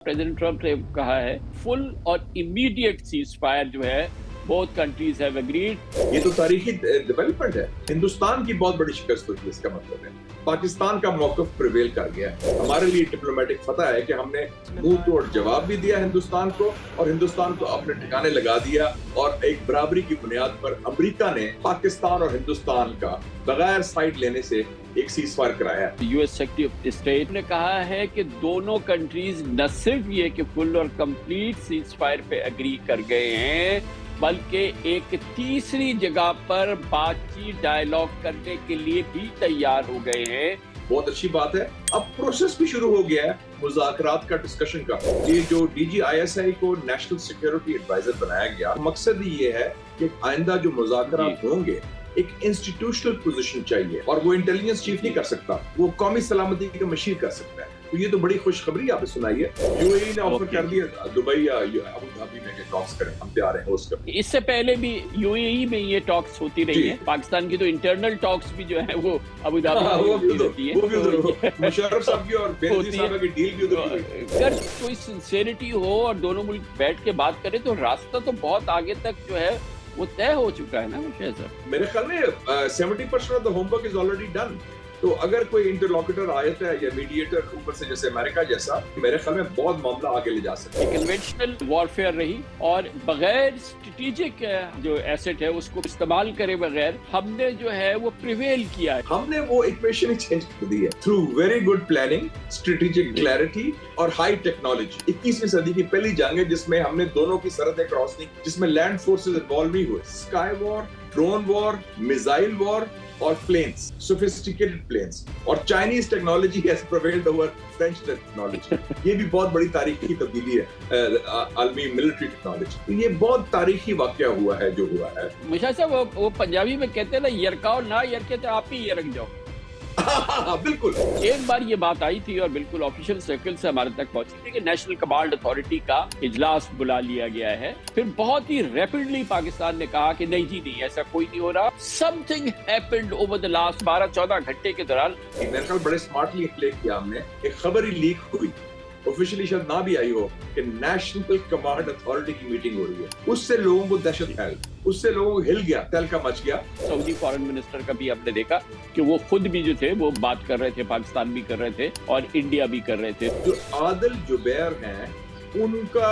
President Trump ने कहा है फुल और इमीडिएट सीज फायर जो है both countries have agreed। ये तो तारीखी डेवलपमेंट है। हिंदुस्तान की बहुत बड़ी शिकस्त हुई, इसका मतलब है पाकिस्तान का मौकफ प्रिवेल कर गया है। हमारे लिए डिप्लोमेटिक फतह है कि हमने मुंह तोड़ जवाब भी दिया हिंदुस्तान को और हिंदुस्तान को अपने ठिकाने लगा दिया, और एक बराबरी की बुनियाद पर अमेरिका ने पाकिस्तान और हिंदुस्तान का बगैर साइड लेने से एक सीज फायर कराया। यूएस सेक्रेटरी ऑफ स्टेट ने कहा है कि दोनों कंट्रीज न सिर्फ ये कि फुल और कंप्लीट सीज फायर पे एग्री कर गए हैं, बल्कि एक तीसरी जगह पर बातचीत डायलॉग करने के लिए भी तैयार हो गए हैं। बहुत अच्छी बात है। अब प्रोसेस भी शुरू हो गया है मुज़ाकरात का, डिस्कशन का। ये जो DGISI को नेशनल सिक्योरिटी एडवाइजर बनाया गया, मकसद ये है कि आइंदा जो मुज़ाकरात होंगे एक इंस्टीट्यूशनल पोजीशन चाहिए, और वो इंटेलिजेंस चीफ नहीं कर सकता, वो कौमी सलामती का मशीर कर सकता है। तो ये तो बड़ी खुशखबरी आपने सुनाई है। UAE ने ऑफर कर दिया दुबई या अबू धाबी में टॉक्स करें, हम तैयार हैं होस्ट करने। इससे पहले भी UAE में ये टॉक्स होती रही है। पाकिस्तान की तो इंटरनल टॉक्स भी जो है वो अबू धाबी में होती रहती है। वो भी मुशर्रफ साहब की और बेनज़ीर साहब की डील भी उधर। अगर कोई सिंसियरिटी हो और दोनों मुल्क बैठ के बात करें तो रास्ता तो बहुत आगे तक जो है वो तय हो चुका है ना मुशर्रफ साहब। मेरे ख्याल में 70% of the homework is already done. तो अगर कोई इंटरलॉक्यूटर आयत है या मीडिएटर ऊपर से, जैसे अमेरिका जैसा, मेरे ख्याल में बहुत मामला आगे ले जा सकता है। कन्वेंशनल वॉरफेयर रही और बगैर स्ट्रेटेजिक जो एसेट है उसको इस्तेमाल करे बगैर हमने जो है वो प्रिवेल किया है। हमने वो इक्वेशन ही चेंज कर दी है through very good planning, strategic clarity और हाई टेक्नोलॉजी। 21वीं सदी की पहली जंग है जिसमें हमने दोनों की सरहदें क्रॉस नहीं, जिसमें लैंड फोर्सेस इन्वॉल्व नहीं हुए। Sky war, drone war, missile war और प्लेन्स, सोफिस्टिकेटेड प्लेन्स, और Chinese technology has prevailed over French technology. ये भी बहुत बड़ी तारीखी तब्दीली है आलमी मिलिट्री टेक्नोलॉजी। तो ये बहुत तारीखी वाकया हुआ है जो हुआ है। मुशर्रफ साहब वो पंजाबी में कहते हैं ना, यरकाओ ना यरके तो आप ही यरक जाओ। बिल्कुल। एक बार ये बात आई थी और बिल्कुल ऑफिशियल सर्कल से हमारे तक पहुंची थी कि नेशनल कमांड अथॉरिटी का इजलास बुला लिया गया है। फिर बहुत ही रैपिडली पाकिस्तान ने कहा कि नहीं जी नहीं, ऐसा कोई नहीं हो रहा। Something happened over the last 12-14 घंटे के दौरान। मेरे ख्याल बड़े स्मार्टली प्ले किया हमने। एक खबर ही लीक हुई, ऑफिशियली शायद ना भी आई हो, कि नेशनल कमांड अथॉरिटी की मीटिंग हो रही है। उससे लोगों को दहशत फैल, उससे लोगों को हिल गया, तहलका मच गया। सऊदी फॉरेन मिनिस्टर का भी हमने देखा कि वो खुद भी जो थे वो बात कर रहे थे, पाकिस्तान भी कर रहे थे और इंडिया भी कर रहे थे। जो आदिल जुबैर हैं उनका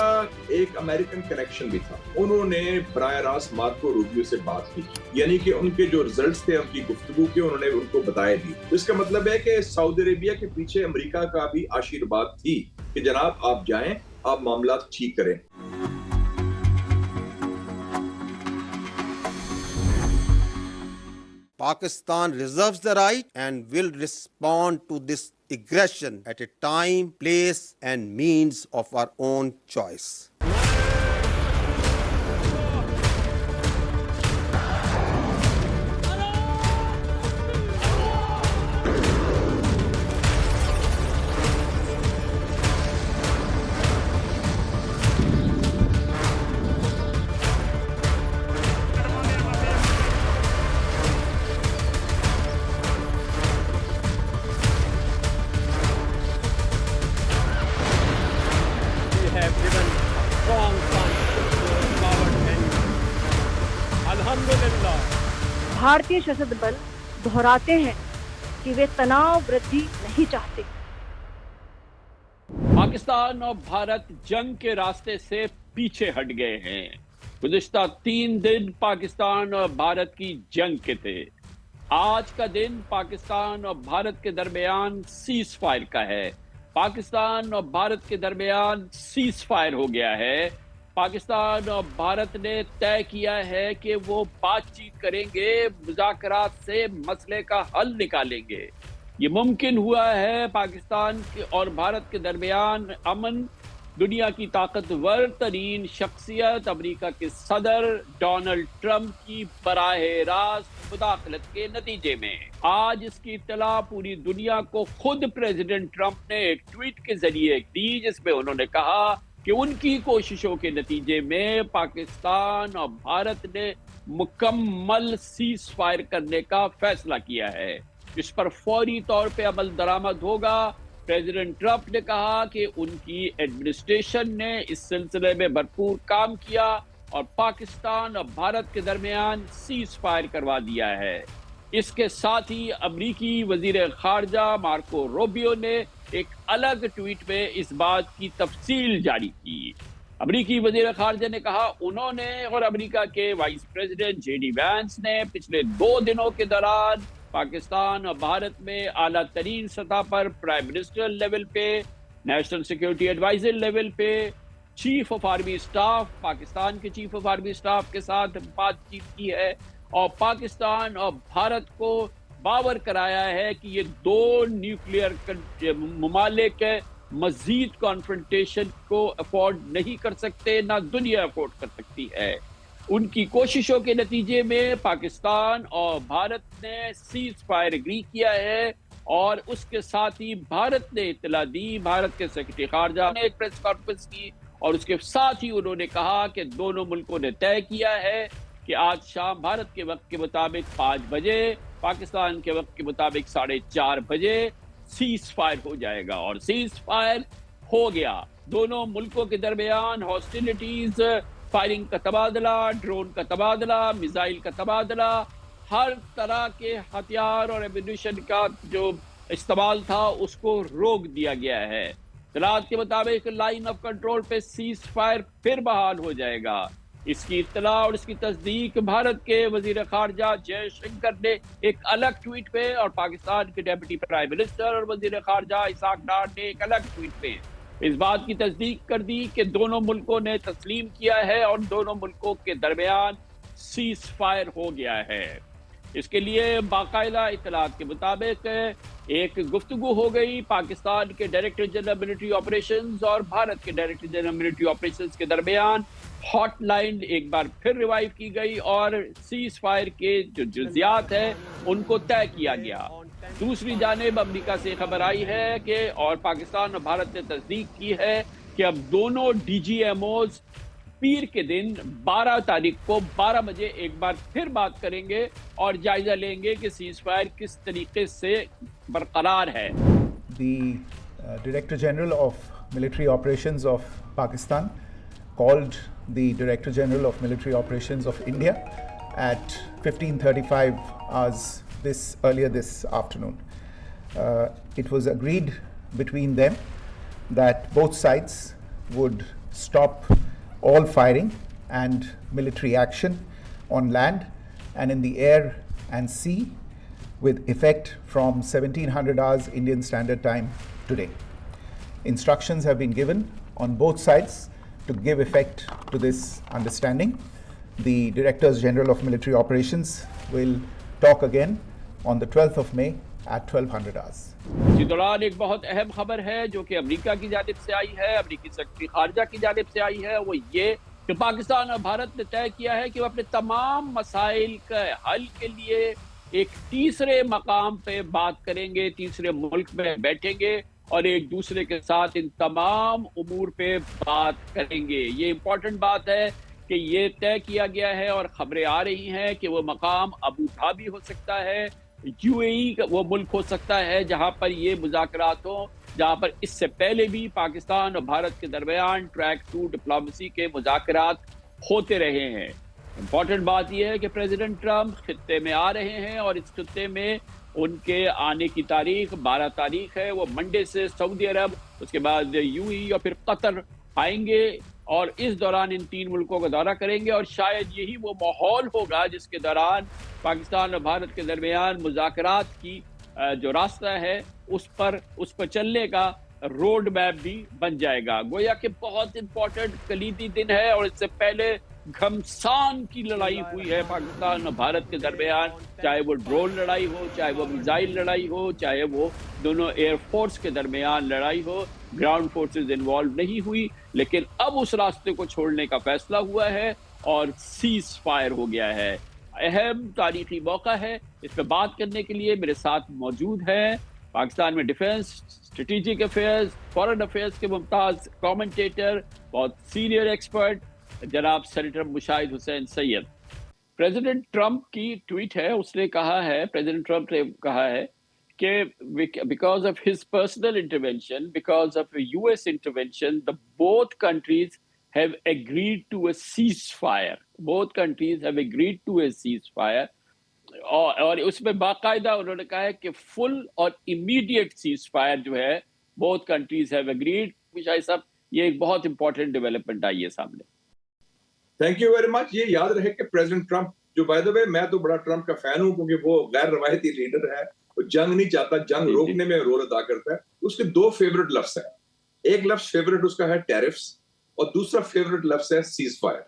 एक अमेरिकन कनेक्शन भी था। उन्होंने बराह रास्त मार्को रूबियो से बात की, यानी कि उनके जो रिजल्ट्स थे उनकी गुफ्तगू के उन्होंने उनको बताए दी। तो इसका मतलब है कि सऊदी अरेबिया के पीछे अमेरिका का भी आशीर्वाद थी कि जनाब आप जाएं, आप मामला ठीक करें। Pakistan reserves the right and will respond to this aggression at a time, place and means of our own choice. भारतीय सशस्त्र बल दोहराते हैं कि वे तनाव वृद्धि नहीं चाहते। पाकिस्तान और भारत जंग के रास्ते से पीछे हट गए हैं। गुज़िश्ता 3 दिन पाकिस्तान और भारत की जंग के थे। आज का दिन पाकिस्तान और भारत के दरमियान सीज फायर का है। पाकिस्तान और भारत के दरमियान सीज फायर हो गया है। पाकिस्तान और भारत ने तय किया है कि वो बातचीत करेंगे, मुज़ाकरात से मसले का हल निकालेंगे। ये मुमकिन हुआ है पाकिस्तान और भारत के दरमियान अमन दुनिया की ताकतवर तरीन शख्सियत अमेरिका के सदर डोनाल्ड ट्रंप की बराह रास्त मुदाखलत के नतीजे में। आज इसकी इत्तला पूरी दुनिया को खुद प्रेसिडेंट ट्रंप ने एक ट्वीट के जरिए दी, जिसमें उन्होंने कहा कि उनकी कोशिशों के नतीजे में पाकिस्तान और भारत ने मुकम्मल सीज फायर करने का फैसला किया है। इस पर फौरी तौर पे अमल दरामद होगा प्रेसिडेंट ट्रंप ने कहा कि उनकी एडमिनिस्ट्रेशन ने इस सिलसिले में भरपूर काम किया और पाकिस्तान और भारत के दरमियान सीज फायर करवा दिया है। इसके साथ ही अमरीकी वजीर खारजा मार्को रूबियो ने एक अलग ट्वीट में इस बात की तफसील जारी की। अमरीकी वजीर खारजा ने कहा उन्होंने और अमेरिका के वाइस प्रेसिडेंट जेडी वैंस ने पिछले 2 दिनों के दौरान पाकिस्तान और भारत में आला तरीन सतह पर प्राइम मिनिस्टर लेवल पे, नेशनल सिक्योरिटी एडवाइजर लेवल पे, chief of army staff, Pakistan के चीफ ऑफ आर्मी स्टाफ के साथ बातचीत की है और पाकिस्तान और भारत को बावर कराया है कि ये 2 न्यूक्लियर ममालिक मजीद कॉन्फ्रंटेशन को अफोर्ड नहीं कर सकते, ना दुनिया अफोर्ड कर सकती है। उनकी कोशिशों के नतीजे में पाकिस्तान और भारत ने सीज फायर एग्री किया है और उसके साथ ही भारत ने इत्तला दी। भारत के सेक्रेटरी खारजा ने एक प्रेस कॉन्फ्रेंस की और उसके साथ ही उन्होंने कहा कि दोनों मुल्कों ने तय किया है कि आज शाम भारत के वक्त के मुताबिक 5 बजे, पाकिस्तान के वक्त के मुताबिक 4:30 बजे सीज फायर हो जाएगा और सीज फायर हो गया। दोनों मुल्कों के दरमियान हॉस्टिलिटीज, फायरिंग का तबादला, ड्रोन का तबादला, मिसाइल का तबादला, हर तरह के हथियार और एम्यूनिशन का जो इस्तेमाल था उसको रोक दिया गया है। इत्तलात के मुताबिक लाइन ऑफ कंट्रोल पे सीज फायर फिर बहाल हो जाएगा। इसकी इत्तला और इसकी तस्दीक भारत के वजीर खारजा जयशंकर ने एक अलग ट्वीट पे और पाकिस्तान के डेप्यूटी प्राइम मिनिस्टर और वजीर खारजा इसाक डार ने एक अलग ट्वीट पे इस बात की तस्दीक कर दी कि दोनों मुल्कों ने तस्लीम किया है और दोनों मुल्कों के दरमियान सीज फायर हो गया है। इसके लिए बाकायदा इत्तलात के मुताबिक एक गुफ्तगू हो गई पाकिस्तान के डायरेक्टर जनरल मिलिट्री ऑपरेशंस और भारत के डायरेक्टर जनरल मिलिट्री ऑपरेशंस के दरमियान। हॉटलाइन एक बार फिर रिवाइव की गई और सीज फायर के जो जुज़ियात है उनको तय किया गया। दूसरी जानिब अमेरिका से खबर आई है कि और पाकिस्तान और भारत ने तस्दीक की है कि अब दोनों डीजीएमओज पीर के दिन 12 तारीख को 12 बजे एक बार फिर बात करेंगे और जायजा लेंगे कि सीज फायर किस तरीके से बरकरार है। The Director General of Military Operations of Pakistan called the Director General of Military Operations of India at 15:35 hours earlier this afternoon. It was agreed between them that both sides would stop all firing and military action on land and in the air and sea with effect from 1700 hours Indian Standard Time today. Instructions have been given on both sides to give effect to this understanding. The Directors General of Military Operations will talk again on the 12th of May at 1200 hours. इसी दौरान एक बहुत अहम खबर है जो कि America की जानिब से आई है, अमेरिकी सेक्रेटरी खारजा की जानिब से आई है। वो ये कि पाकिस्तान और भारत ने तय किया है कि वो अपने तमाम मसाइल के हल के लिए एक तीसरे मकाम पे बात करेंगे, तीसरे मुल्क में बैठेंगे और एक दूसरे के साथ इन तमाम उमूर पे बात करेंगे। ये इम्पोर्टेंट बात है कि ये तय किया गया है और खबरें आ रही हैं कि वो मकाम अबू धाबी हो सकता है, यूएई वो मुल्क हो सकता है जहां पर ये मुज़ाकरात हो, जहां पर इससे पहले भी पाकिस्तान और भारत के दरमियान ट्रैक 2 डिप्लोमेसी के मुज़ाकरात होते रहे हैं। इम्पॉर्टेंट बात यह है कि प्रेसिडेंट ट्रंप खित्ते में आ रहे हैं और इस खित्ते में उनके आने की तारीख 12 तारीख है। वो मंडे से सऊदी अरब, उसके बाद यूएई और फिर कतर आएंगे और इस दौरान इन 3 मुल्कों का दौरा करेंगे और शायद यही वो माहौल होगा जिसके दौरान पाकिस्तान और भारत के दरमियान मुज़ाकरात की जो रास्ता है उस पर चलने का रोड मैप भी बन जाएगा। गोया कि बहुत इंपॉर्टेंट कलीदी दिन है और इससे पहले घमसान की लड़ाई हुई है पाकिस्तान और भारत के दरमियान, चाहे वो ड्रोन लड़ाई हो, चाहे वो मिसाइल लड़ाई हो, चाहे वो दोनों एयरफोर्स के दरमियान लड़ाई हो। ग्राउंड फोर्सेस इन्वॉल्व नहीं हुई, लेकिन अब उस रास्ते को छोड़ने का फैसला हुआ है और सीज फायर हो गया है। अहम तारीखी मौका है। इस पर बात करने के लिए मेरे साथ मौजूद हैं पाकिस्तान में defence, strategic affairs, foreign affairs के मुमताज कमेंटेटर, बहुत सीनियर एक्सपर्ट जनाब senator Mushahid Hussain Syed. President Trump की ट्वीट है, उसने कहा है, प्रेसिडेंट ट्रंप ने कहा है because of his personal intervention, because of US intervention, both countries have agreed to a ceasefire. Both countries have agreed to a ceasefire. اور اس میں باقاعدہ انہوں نے کہا ہے کہ فل اور امیڈیٹ سیز فائر جو ہے both countries have agreed. شاہد صاحب یہ ایک بہت امپورٹنٹ ڈیولپمنٹ آئی ہے سامنے. Thank you very much. یہ یاد رہے کہ پریزیڈنٹ ٹرمپ جو بائی دا وے میں تو بڑا ٹرمپ کا فین ہوں کیونکہ وہ غیر روایتی لیڈر ہے, وہ جنگ نہیں چاہتا, جنگ روکنے میں رول ادا کرتا ہے. اس کے دو فیورٹ لفظ ہیں. ایک لفظ فیورٹ اس کا ہے ٹیرفس اور دوسرا فیورٹ لفظ ہے سیز فائر.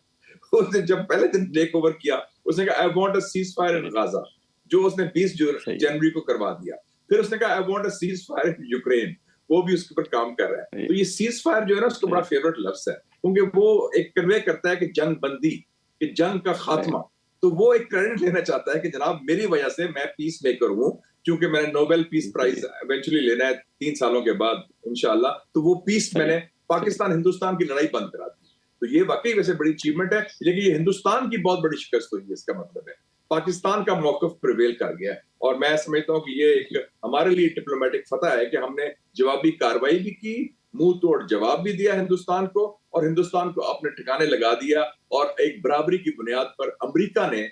اس نے جب پہلے دن ٹیک اوور کیا اس نے کہا I want a cease fire ان غازہ, جو اس نے 20 جنوری کو کروا دیا. پھر اس نے کہا I want a cease fire in Ukraine, وہ بھی اس کے اوپر کام کر رہا ہے. تو یہ سیز فائر جو ہے نا اس کا بڑا فیورٹ لفظ ہے کیونکہ وہ ایک کنوے کرتا ہے کہ جنگ بندی, کہ جنگ کا خاتمہ. تو وہ ایک کریڈٹ لینا چاہتا ہے کہ جناب میری وجہ سے میں پیس میکر ہوں, کیونکہ میں نے نوبل پیس پرائز ایونچولی لینا ہے 3 سالوں کے بعد انشاءاللہ. تو وہ پیس میں نے پاکستان ہندوستان کی لڑائی بند کرا دی. تو یہ واقعی ویسے بڑی اچیومنٹ ہے, لیکن یہ ہندوستان کی بہت بڑی شکست ہوئی ہے. اس کا مطلب ہے پاکستان کا موقف پریویل کر گیا ہے, اور میں سمجھتا ہوں کہ یہ ایک ہمارے لیے ڈپلومیٹک فتح ہے کہ ہم نے جوابی کارروائی بھی کی, منہ توڑ جواب بھی دیا ہندوستان کو, اور ہندوستان کو اپنے ٹھکانے لگا دیا. اور ایک برابری کی بنیاد پر امریکہ نے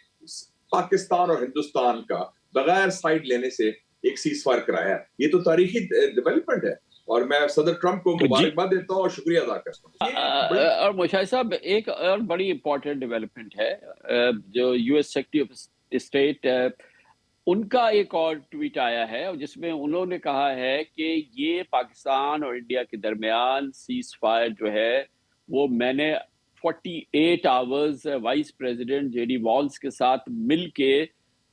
پاکستان اور ہندوستان کا بغیر سائڈ لینے سے ایک سیز فائر کرایا. یہ تو تاریخی ڈیولپمنٹ ہے, اور میں صدر ٹرمپ کو مبارکباد دیتا ہوں اور شکریہ ادا کرتا ہوں. اور مشاہد صاحب ایک اور بڑی امپورٹنٹ ڈیولپمنٹ ہے جو U S secretary of state, ان کا ایک اور ٹویٹ آیا ہے جس میں انہوں نے کہا ہے کہ یہ پاکستان اور انڈیا کے درمیان سیز فائر جو ہے وہ میں نے 48 hours vice president J D Walz کے ساتھ مل کے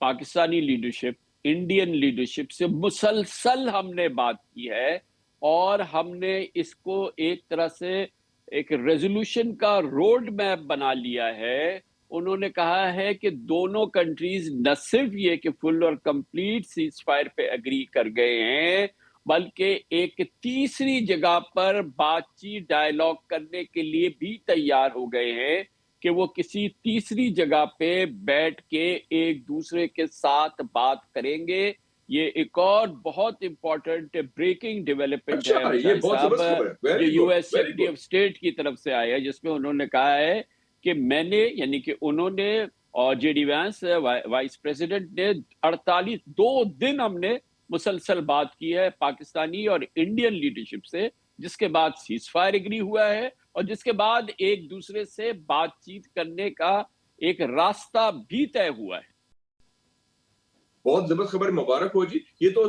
پاکستانی لیڈرشپ, انڈین لیڈرشپ سے مسلسل ہم نے بات کی ہے, اور ہم نے اس کو ایک طرح سے ایک ریزولوشن کا روڈ میپ بنا لیا ہے. انہوں نے کہا ہے کہ دونوں کنٹریز نہ صرف یہ کہ فل اور کمپلیٹ سیز فائر پہ اگری کر گئے ہیں, بلکہ ایک تیسری جگہ پر بات چیت ڈائیلاگ کرنے کے لیے بھی تیار ہو گئے ہیں کہ وہ کسی تیسری جگہ پہ بیٹھ کے ایک دوسرے کے ساتھ بات کریں گے. یہ ایک اور بہت امپورٹنٹ بریکنگ ڈیولپمنٹ ہے جو U S secretary of state کی طرف سے آیا ہے, جس میں انہوں نے کہا ہے کہ میں نے, یعنی کہ انہوں نے اور J D Vance vice president نے 2 دن ہم نے مسلسل بات کی ہے پاکستانی اور انڈین لیڈرشپ سے, جس کے بعد سیز فائر اگری ہوا ہے اور جس کے بعد ایک دوسرے سے بات چیت کرنے کا ایک راستہ بھی طے ہوا ہے. بہت زبردست خبر, مبارک ہو جی. یہ تو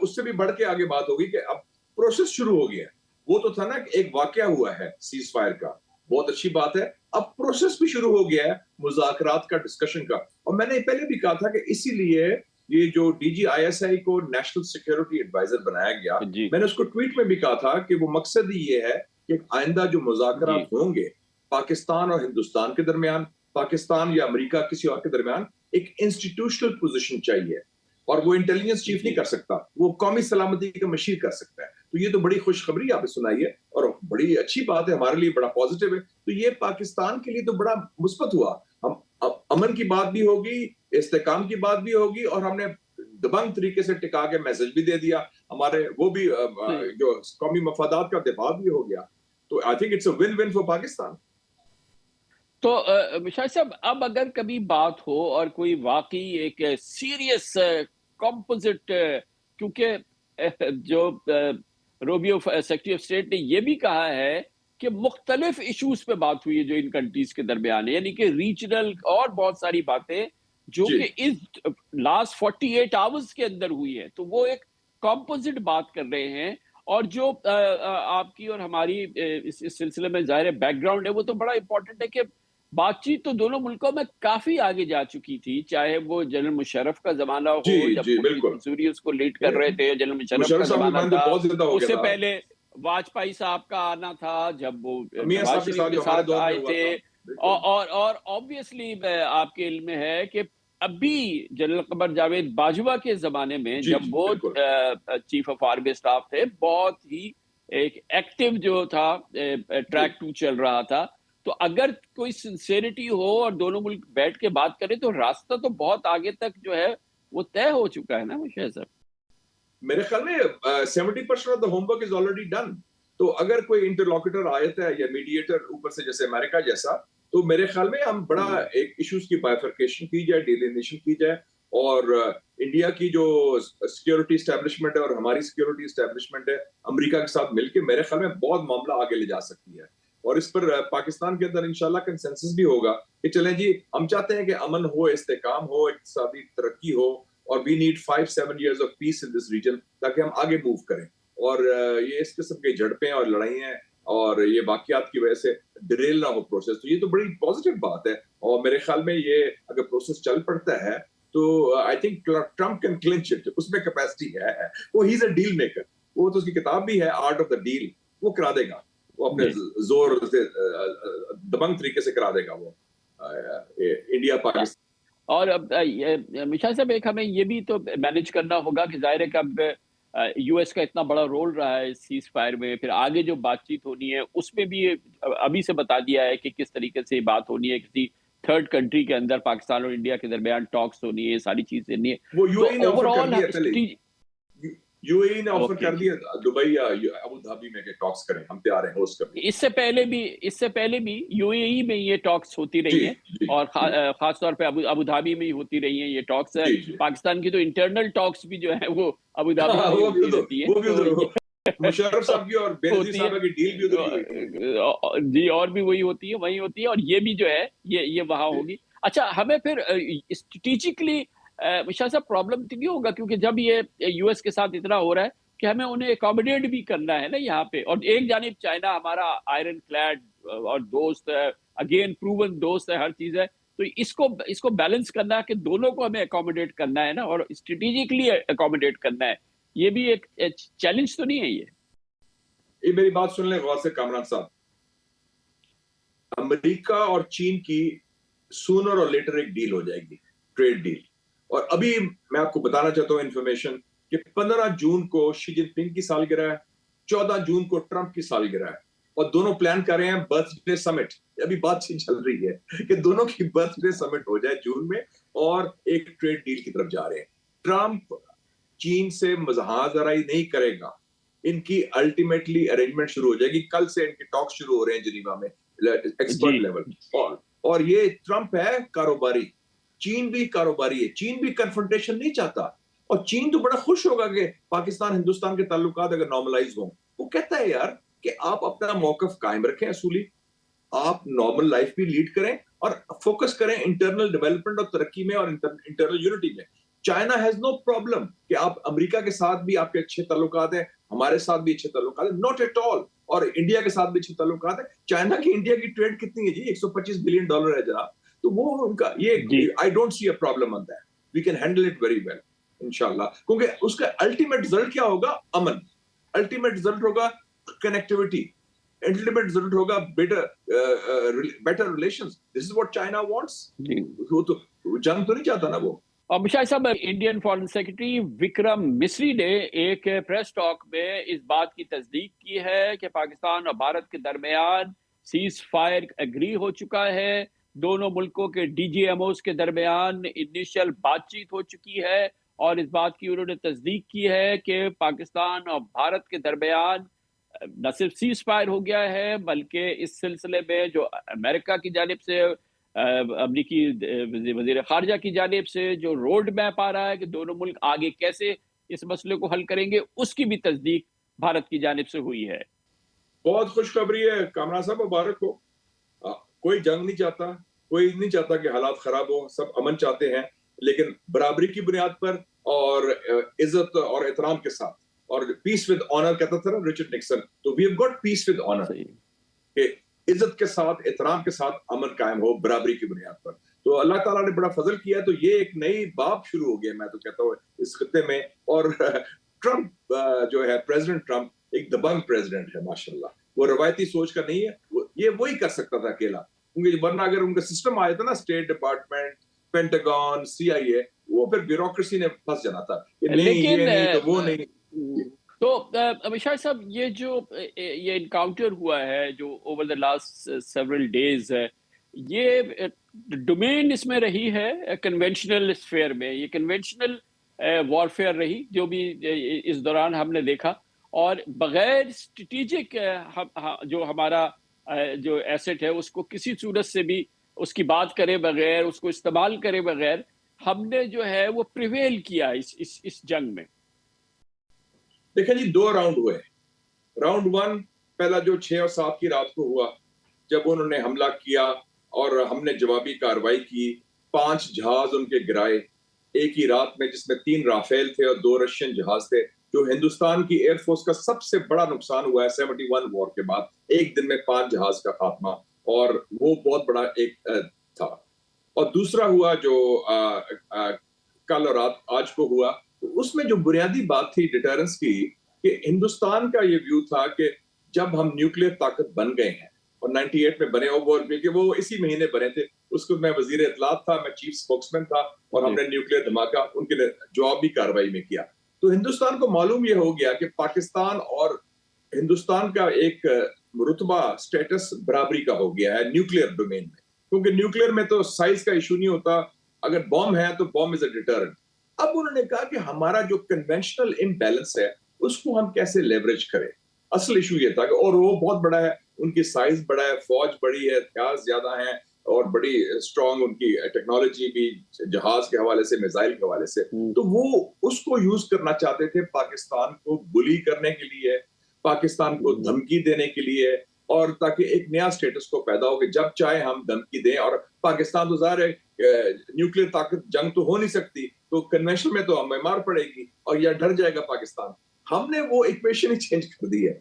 اس سے بھی بڑھ کے آگے بات ہوگی کہ اب پروسیس شروع ہو گیا ہے. وہ تو تھا نا کہ ایک واقعہ ہوا ہے سیز فائر کا, بہت اچھی بات ہے. اب پروسیس بھی شروع ہو گیا ہے مذاکرات کا, ڈسکشن کا. اور میں نے پہلے بھی کہا تھا کہ اسی لیے یہ جو D G I S I کو نیشنل سیکیورٹی ایڈوائزر بنایا گیا, میں نے اس کو ٹویٹ میں بھی کہا تھا کہ وہ مقصد ہی یہ ہے کہ آئندہ جو مذاکرات ہوں گے پاکستان اور ہندوستان کے درمیان, پاکستان یا امریکہ کسی اور کے درمیان, ایک انسٹیٹیوشنل پوزیشن چاہیے, اور وہ انٹیلیجنس چیف نہیں کر سکتا, وہ قومی سلامتی کا مشیر کر سکتا ہے. تو یہ تو بڑی خوشخبری آپ نے سنائی ہے اور بڑی اچھی بات ہے, ہمارے لیے بڑا پازیٹیو ہے. تو یہ پاکستان کے لیے تو بڑا مثبت ہوا. ہم امن کی بات بھی ہوگی, استحکام کی بات بھی ہوگی, اور ہم نے دبنگ طریقے سے ٹکا کے میسج بھی دے دیا ہمارے, وہ بھی جو قومی مفادات کا دفاع بھی ہو گیا. تو I think it's a one one for Pakistan. تو شاہد صاحب اب اگر کبھی بات ہو اور کوئی واقعی ایک سیریس کمپوزٹ, کیونکہ جو روبیو سیکریٹری آف اسٹیٹ نے یہ بھی کہا ہے کہ مختلف ایشوز پہ بات ہوئی ہے جو ان کنٹریز کے درمیان ہے, یعنی کہ ریجنل اور بہت ساری باتیں جو کہ اس لاسٹ 48 آورز کے اندر ہوئی ہے. تو وہ ایک کمپوزٹ بات کر رہے ہیں, اور جو آپ کی اور ہماری اس سلسلے میں ظاہر بیک گراؤنڈ ہے وہ تو بڑا امپورٹنٹ ہے کہ بات چیت تو دونوں ملکوں میں کافی آگے جا چکی تھی, چاہے وہ جنرل مشرف کا زمانہ ہو جب منصوری اس کو لیڈ کر رہے تھے, جنرل مشرف کا زمانہ تھا, اس سے پہلے واجپئی صاحب کا آنا تھا جب وہ نواز شریف کے ساتھ آئے تھے, اور obviously آپ کے علم میں ہے کہ ابھی جنرل قمر جاوید باجوہ کے زمانے میں جب وہ چیف آف آرمی اسٹاف تھے, بہت ہی ایک ایکٹیو جو تھا ٹریک 2 چل رہا تھا. تو اگر کوئی سنسیریٹی ہو اور دونوں ملک بیٹھ کے بات کریں تو راستہ تو بہت آگے تک جو ہے وہ طے ہو چکا ہے نا مشاہد صاحب. मेरे ख्याल में 70% of the homework is already done. तो अगर कोई इंटरलॉक्यूटर आयता है या मीडिएटर ऊपर से जैसे अमेरिका जैसा, तो मेरे ख्याल में हम बड़ा एक इश्यूज की बाइफरकेशन की जाए, डिलिनेशन की जाए, और इंडिया की जो सिक्योरिटी एस्टेब्लिशमेंट है और हमारी सिक्योरिटी एस्टेब्लिशमेंट है अमेरिका के साथ मिलके मेरे ख्याल में बहुत मामला आगे ले जा सकती है. और इस पर पाकिस्तान के अंदर इंशाल्लाह कंसेंसस भी होगा कि चलें जी, हम चाहते हैं कि अमन हो, इस्तेकाम हो, इक्तिसादी तरक्की हो, और we need 5-7 years of peace in this region ताकि हम आगे मूव करें. और ये इस किस्म के झड़पें और लड़ाइयाँ और ये वाकयात की वजह से डिरेल ना हो प्रोसेस, तो ये तो बड़ी पॉजिटिव बात है. और मेरे ख्याल में ये अगर प्रोसेस चल पड़ता है तो I think Trump can clinch it, उसमें कैपेसिटी है. वो he is a deal maker, वो तो उसकी किताब भी है आर्ट ऑफ द डील, वो करा देगा, वो अपने जोर से दबंग तरीके से करा देगा वो इंडिया पाकिस्तान. और अब मिशा साहब, एक हमें ये भी तो मैनेज करना होगा कि जाहिर है कि अब यूएस का इतना बड़ा रोल रहा है सीज फायर में, फिर आगे जो बातचीत होनी है उसमें भी अभी से बता दिया है कि किस तरीके से बात होनी है, किसी थर्ड कंट्री के अंदर पाकिस्तान और इंडिया के दरमियान टॉक्स होनी है, सारी चीजें नहीं है. वो यूएई ने ऑफर कर दिया, ओवरऑल यूएई ने ऑफर कर दिया दुबई या अबू धाबी में के टॉक्स करें, हम तैयार हैं होस्ट करने. इससे पहले भी यूएई में ये टॉक्स होती रही हैं और खास तौर पे अबू धाबी में ही होती रही हैं ये टॉक्स. पाकिस्तान की तो इंटरनल टॉक्स भी जो है वो अबू धाबी में होती रहती है. मुशर्रफ साहब की और बेनजीर साहब की डील भी उधर जी, और भी वही होती है, वही होती है, और ये भी जो है ये वहां होगी. अच्छा, हमें फिर स्ट्रेटेजिकली मिशा साहब प्रॉब्लम तो नहीं होगा, क्योंकि जब ये यूएस के साथ इतना हो रहा है कि हमें उन्हें एकोमोडेट भी करना है ना यहाँ पे, और एक जानिब चाइना हमारा आयरन क्लैड और दोस्त है, अगेन प्रूवन दोस्त है, हर चीज है, तो इसको बैलेंस करना है कि दोनों को हमें एकोमोडेट करना है ना, और स्ट्रेटेजिकली एकोमोडेट करना है. ये भी एक चैलेंज तो नहीं है ये मेरी बात सुन लें गौर से कामरान साहब. अमेरिका और चीन की सूनर और लेटर एक डील हो जाएगी, ट्रेड डील. और अभी मैं आपको बताना चाहता हूं इंफॉर्मेशन कि 15 जून को शी जिनपिंग की सालगिरह है, 14 जून को ट्रंप की सालगिरह है, और दोनों प्लान कर रहे हैं बर्थडे समिट. अभी बातचीत चल रही है कि दोनों की बर्थडे समिट हो जाए जून में, और एक ट्रेड डील की तरफ जा रहे हैं. ट्रंप चीन से मजहाजराई नहीं करेगा, इनकी अल्टीमेटली अरेंजमेंट शुरू हो जाएगी. कल से इनके टॉक शुरू हो रहे हैं जिनीवा में एक्सपर्ट लेवल. और ये ट्रंप है कारोबारी, चीन भी कारोबारी है. चीन भी कन्फ्रंटेशन नहीं चाहता, और चीन तो बड़ा खुश होगा कि पाकिस्तान हिंदुस्तान के ताल्लुकात अगर नॉर्मलाइज हों. वो कहता है यार कि आप अपना मौकफ कायम रखें असूली, आप नॉर्मल लाइफ भी लीड करें और फोकस करें इंटरनल डेवलपमेंट और तरक्की में और इंटरनल यूनिटी में. चाइना हैज नो प्रॉब्लम कि आप अमेरिका के साथ भी आपके अच्छे ताल्लुकात हैं, हमारे साथ भी अच्छे ताल्लुकात हैं, नॉट एट ऑल. और इंडिया के साथ भी अच्छे ताल्लुकात हैं. चाइना की इंडिया की ट्रेड कितनी है जी? $125 बिलियन है जनाब. तो वो उनका ये I don't see a problem on that. We can handle it very well इंशाल्लाह, क्योंकि उसका अल्टीमेट रिजल्ट क्या होगा? अमन. अल्टीमेट रिजल्ट होगा कनेक्टिविटी. अल्टीमेट रिजल्ट होगा better relations. This is what China wants. वो तो जंग तो नहीं चाहता ना वो. और मिशा साहब, Indian foreign secretary Vikram Misri ने एक प्रेस टॉक में इस बात की तस्दीक की है कि पाकिस्तान और भारत के दरमियान सीज फायर एग्री हो चुका है. दोनों मुल्कों के डीजीएमओस के दरमियान इनिशियल बातचीत हो चुकी है, और इस बात की उन्होंने तस्दीक की है कि पाकिस्तान और भारत के दरमियान न सिर्फ सीज फायर हो गया है, बल्कि इस सिलसिले में जो अमेरिका की जानिब से, अमरीकी वजीर खारजा की जानिब से जो रोड मैप आ रहा है कि दोनों मुल्क आगे कैसे इस मसले को हल करेंगे, उसकी भी तस्दीक भारत की जानिब से हुई है. बहुत खुशखबरी है कामरान साहब, मुबारक हो. कोई जंग नहीं चाहता, कोई नहीं चाहता कि हालात खराब हो, सब अमन चाहते हैं, लेकिन बराबरी की बुनियाद पर और इज्जत और एहतराम के साथ, और पीस विद ऑनर कहता था ना रिचर्ड निक्सन. तो we have got peace with honour, इज्जत के साथ, एहतराम के साथ अमन कायम हो बराबरी की बुनियाद पर. तो अल्लाह ताला ने बड़ा फजल किया है. तो ये एक नई बाब शुरू हो गया, मैं तो कहता हूँ इस खत्ते में. और ट्रंप जो है, प्रेसिडेंट ट्रंप एक दबंग प्रेसिडेंट है माशाल्लाह. वो रवायती सोच का नहीं है, ये वही कर सकता था अकेला, क्योंकि वरना अगर उनका सिस्टम आया था ना, स्टेट डिपार्टमेंट, पेंटागन, CIA, वो फिर ब्यूरोक्रेसी ने फंस जाना था. नहीं, ये नहीं तो वो नहीं. तो अमिशा साहब, ये इनकाउंटर हुआ है जो over the last several days है, ये डोमेन इसमें रही है कन्वेंशनल स्फेयर में. ये कन्वेंशनल वॉरफेयर रही जो भी इस दौरान हमने देखा, और बगैर स्ट्रेटेजिक जो हमारा जो एसेट है उसको किसी सूरत से भी उसकी बात करे बगैर, उसको इस्तेमाल करे बगैर हमने जो है वो प्रिवेल किया इस जंग में। देखिए जी, 2 राउंड हुए। राउंड 1 पहला जो 6 और 7 की रात को हुआ, जब उन्होंने हमला किया और हमने जवाबी कार्रवाई की, 5 जहाज उनके गिराए एक ही रात में, जिसमें 3 राफेल थे और 2 रशियन जहाज थे। जो हिंदुस्तान की एयरफोर्स का सबसे बड़ा नुकसान हुआ है 71 वॉर के बाद, एक दिन में 5 जहाज का खात्मा, और वो बहुत बड़ा एक था। और दूसरा हुआ जो कल और आज को हुआ, तो उसमें जो बुनियादी बात थी डिटरेंस की, कि हिंदुस्तान का ये व्यू था कि जब हम न्यूक्लियर ताकत बन गए हैं, और 98 में बने, और वो इसी महीने बने थे, उसको मैं वजीर इत्तलात था, मैं चीफ स्पोक्समैन था, और हमने न्यूक्लियर धमाका उनके जवाबी कार्रवाई में किया। तो हिंदुस्तान को मालूम ये हो गया कि पाकिस्तान और हिंदुस्तान का एक रुतबा स्टेटस बराबरी का हो गया है न्यूक्लियर डोमेन में, क्योंकि न्यूक्लियर में तो साइज का इशू नहीं होता, अगर बॉम्ब है तो बॉम्ब इज अ डिटरेंट। अब उन्होंने कहा कि हमारा जो कन्वेंशनल इम्बैलेंस है उसको हम कैसे लेवरेज करें। असल इशू ये था कि, और वो बहुत बड़ा है, उनकी साइज बड़ा है, फौज बड़ी है, हथियार ज्यादा है, और बड़ी स्ट्रॉन्ग उनकी टेक्नोलॉजी भी जहाज के हवाले से, मिसाइल के हवाले से, तो वो उसको यूज करना चाहते थे पाकिस्तान को बुली करने के लिए, पाकिस्तान को धमकी देने के लिए, और ताकि एक नया स्टेटस को पैदा हो कि जब चाहे हम धमकी दें। और पाकिस्तान तो ज़ाहिर है न्यूक्लियर ताकत जंग तो हो नहीं सकती, तो कन्वेंशन में तो हमें मार पड़ेगी और या डर जाएगा पाकिस्तान। हमने वो इक्वेशन ही चेंज कर दी है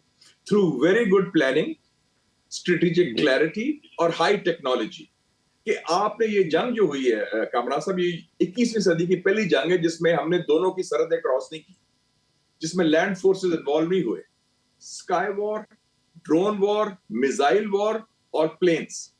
through very good planning, strategic clarity और हाई टेक्नोलॉजी, कि आपने ये जंग जो हुई है कामरान साहब, ये 21वीं सदी की पहली जंग है जिसमें हमने दोनों की सरहदें क्रॉस नहीं की, जिसमें लैंड फोर्सेस इन्वॉल्व नहीं हुए। Sky war, drone war, missile war और प्लेन्स,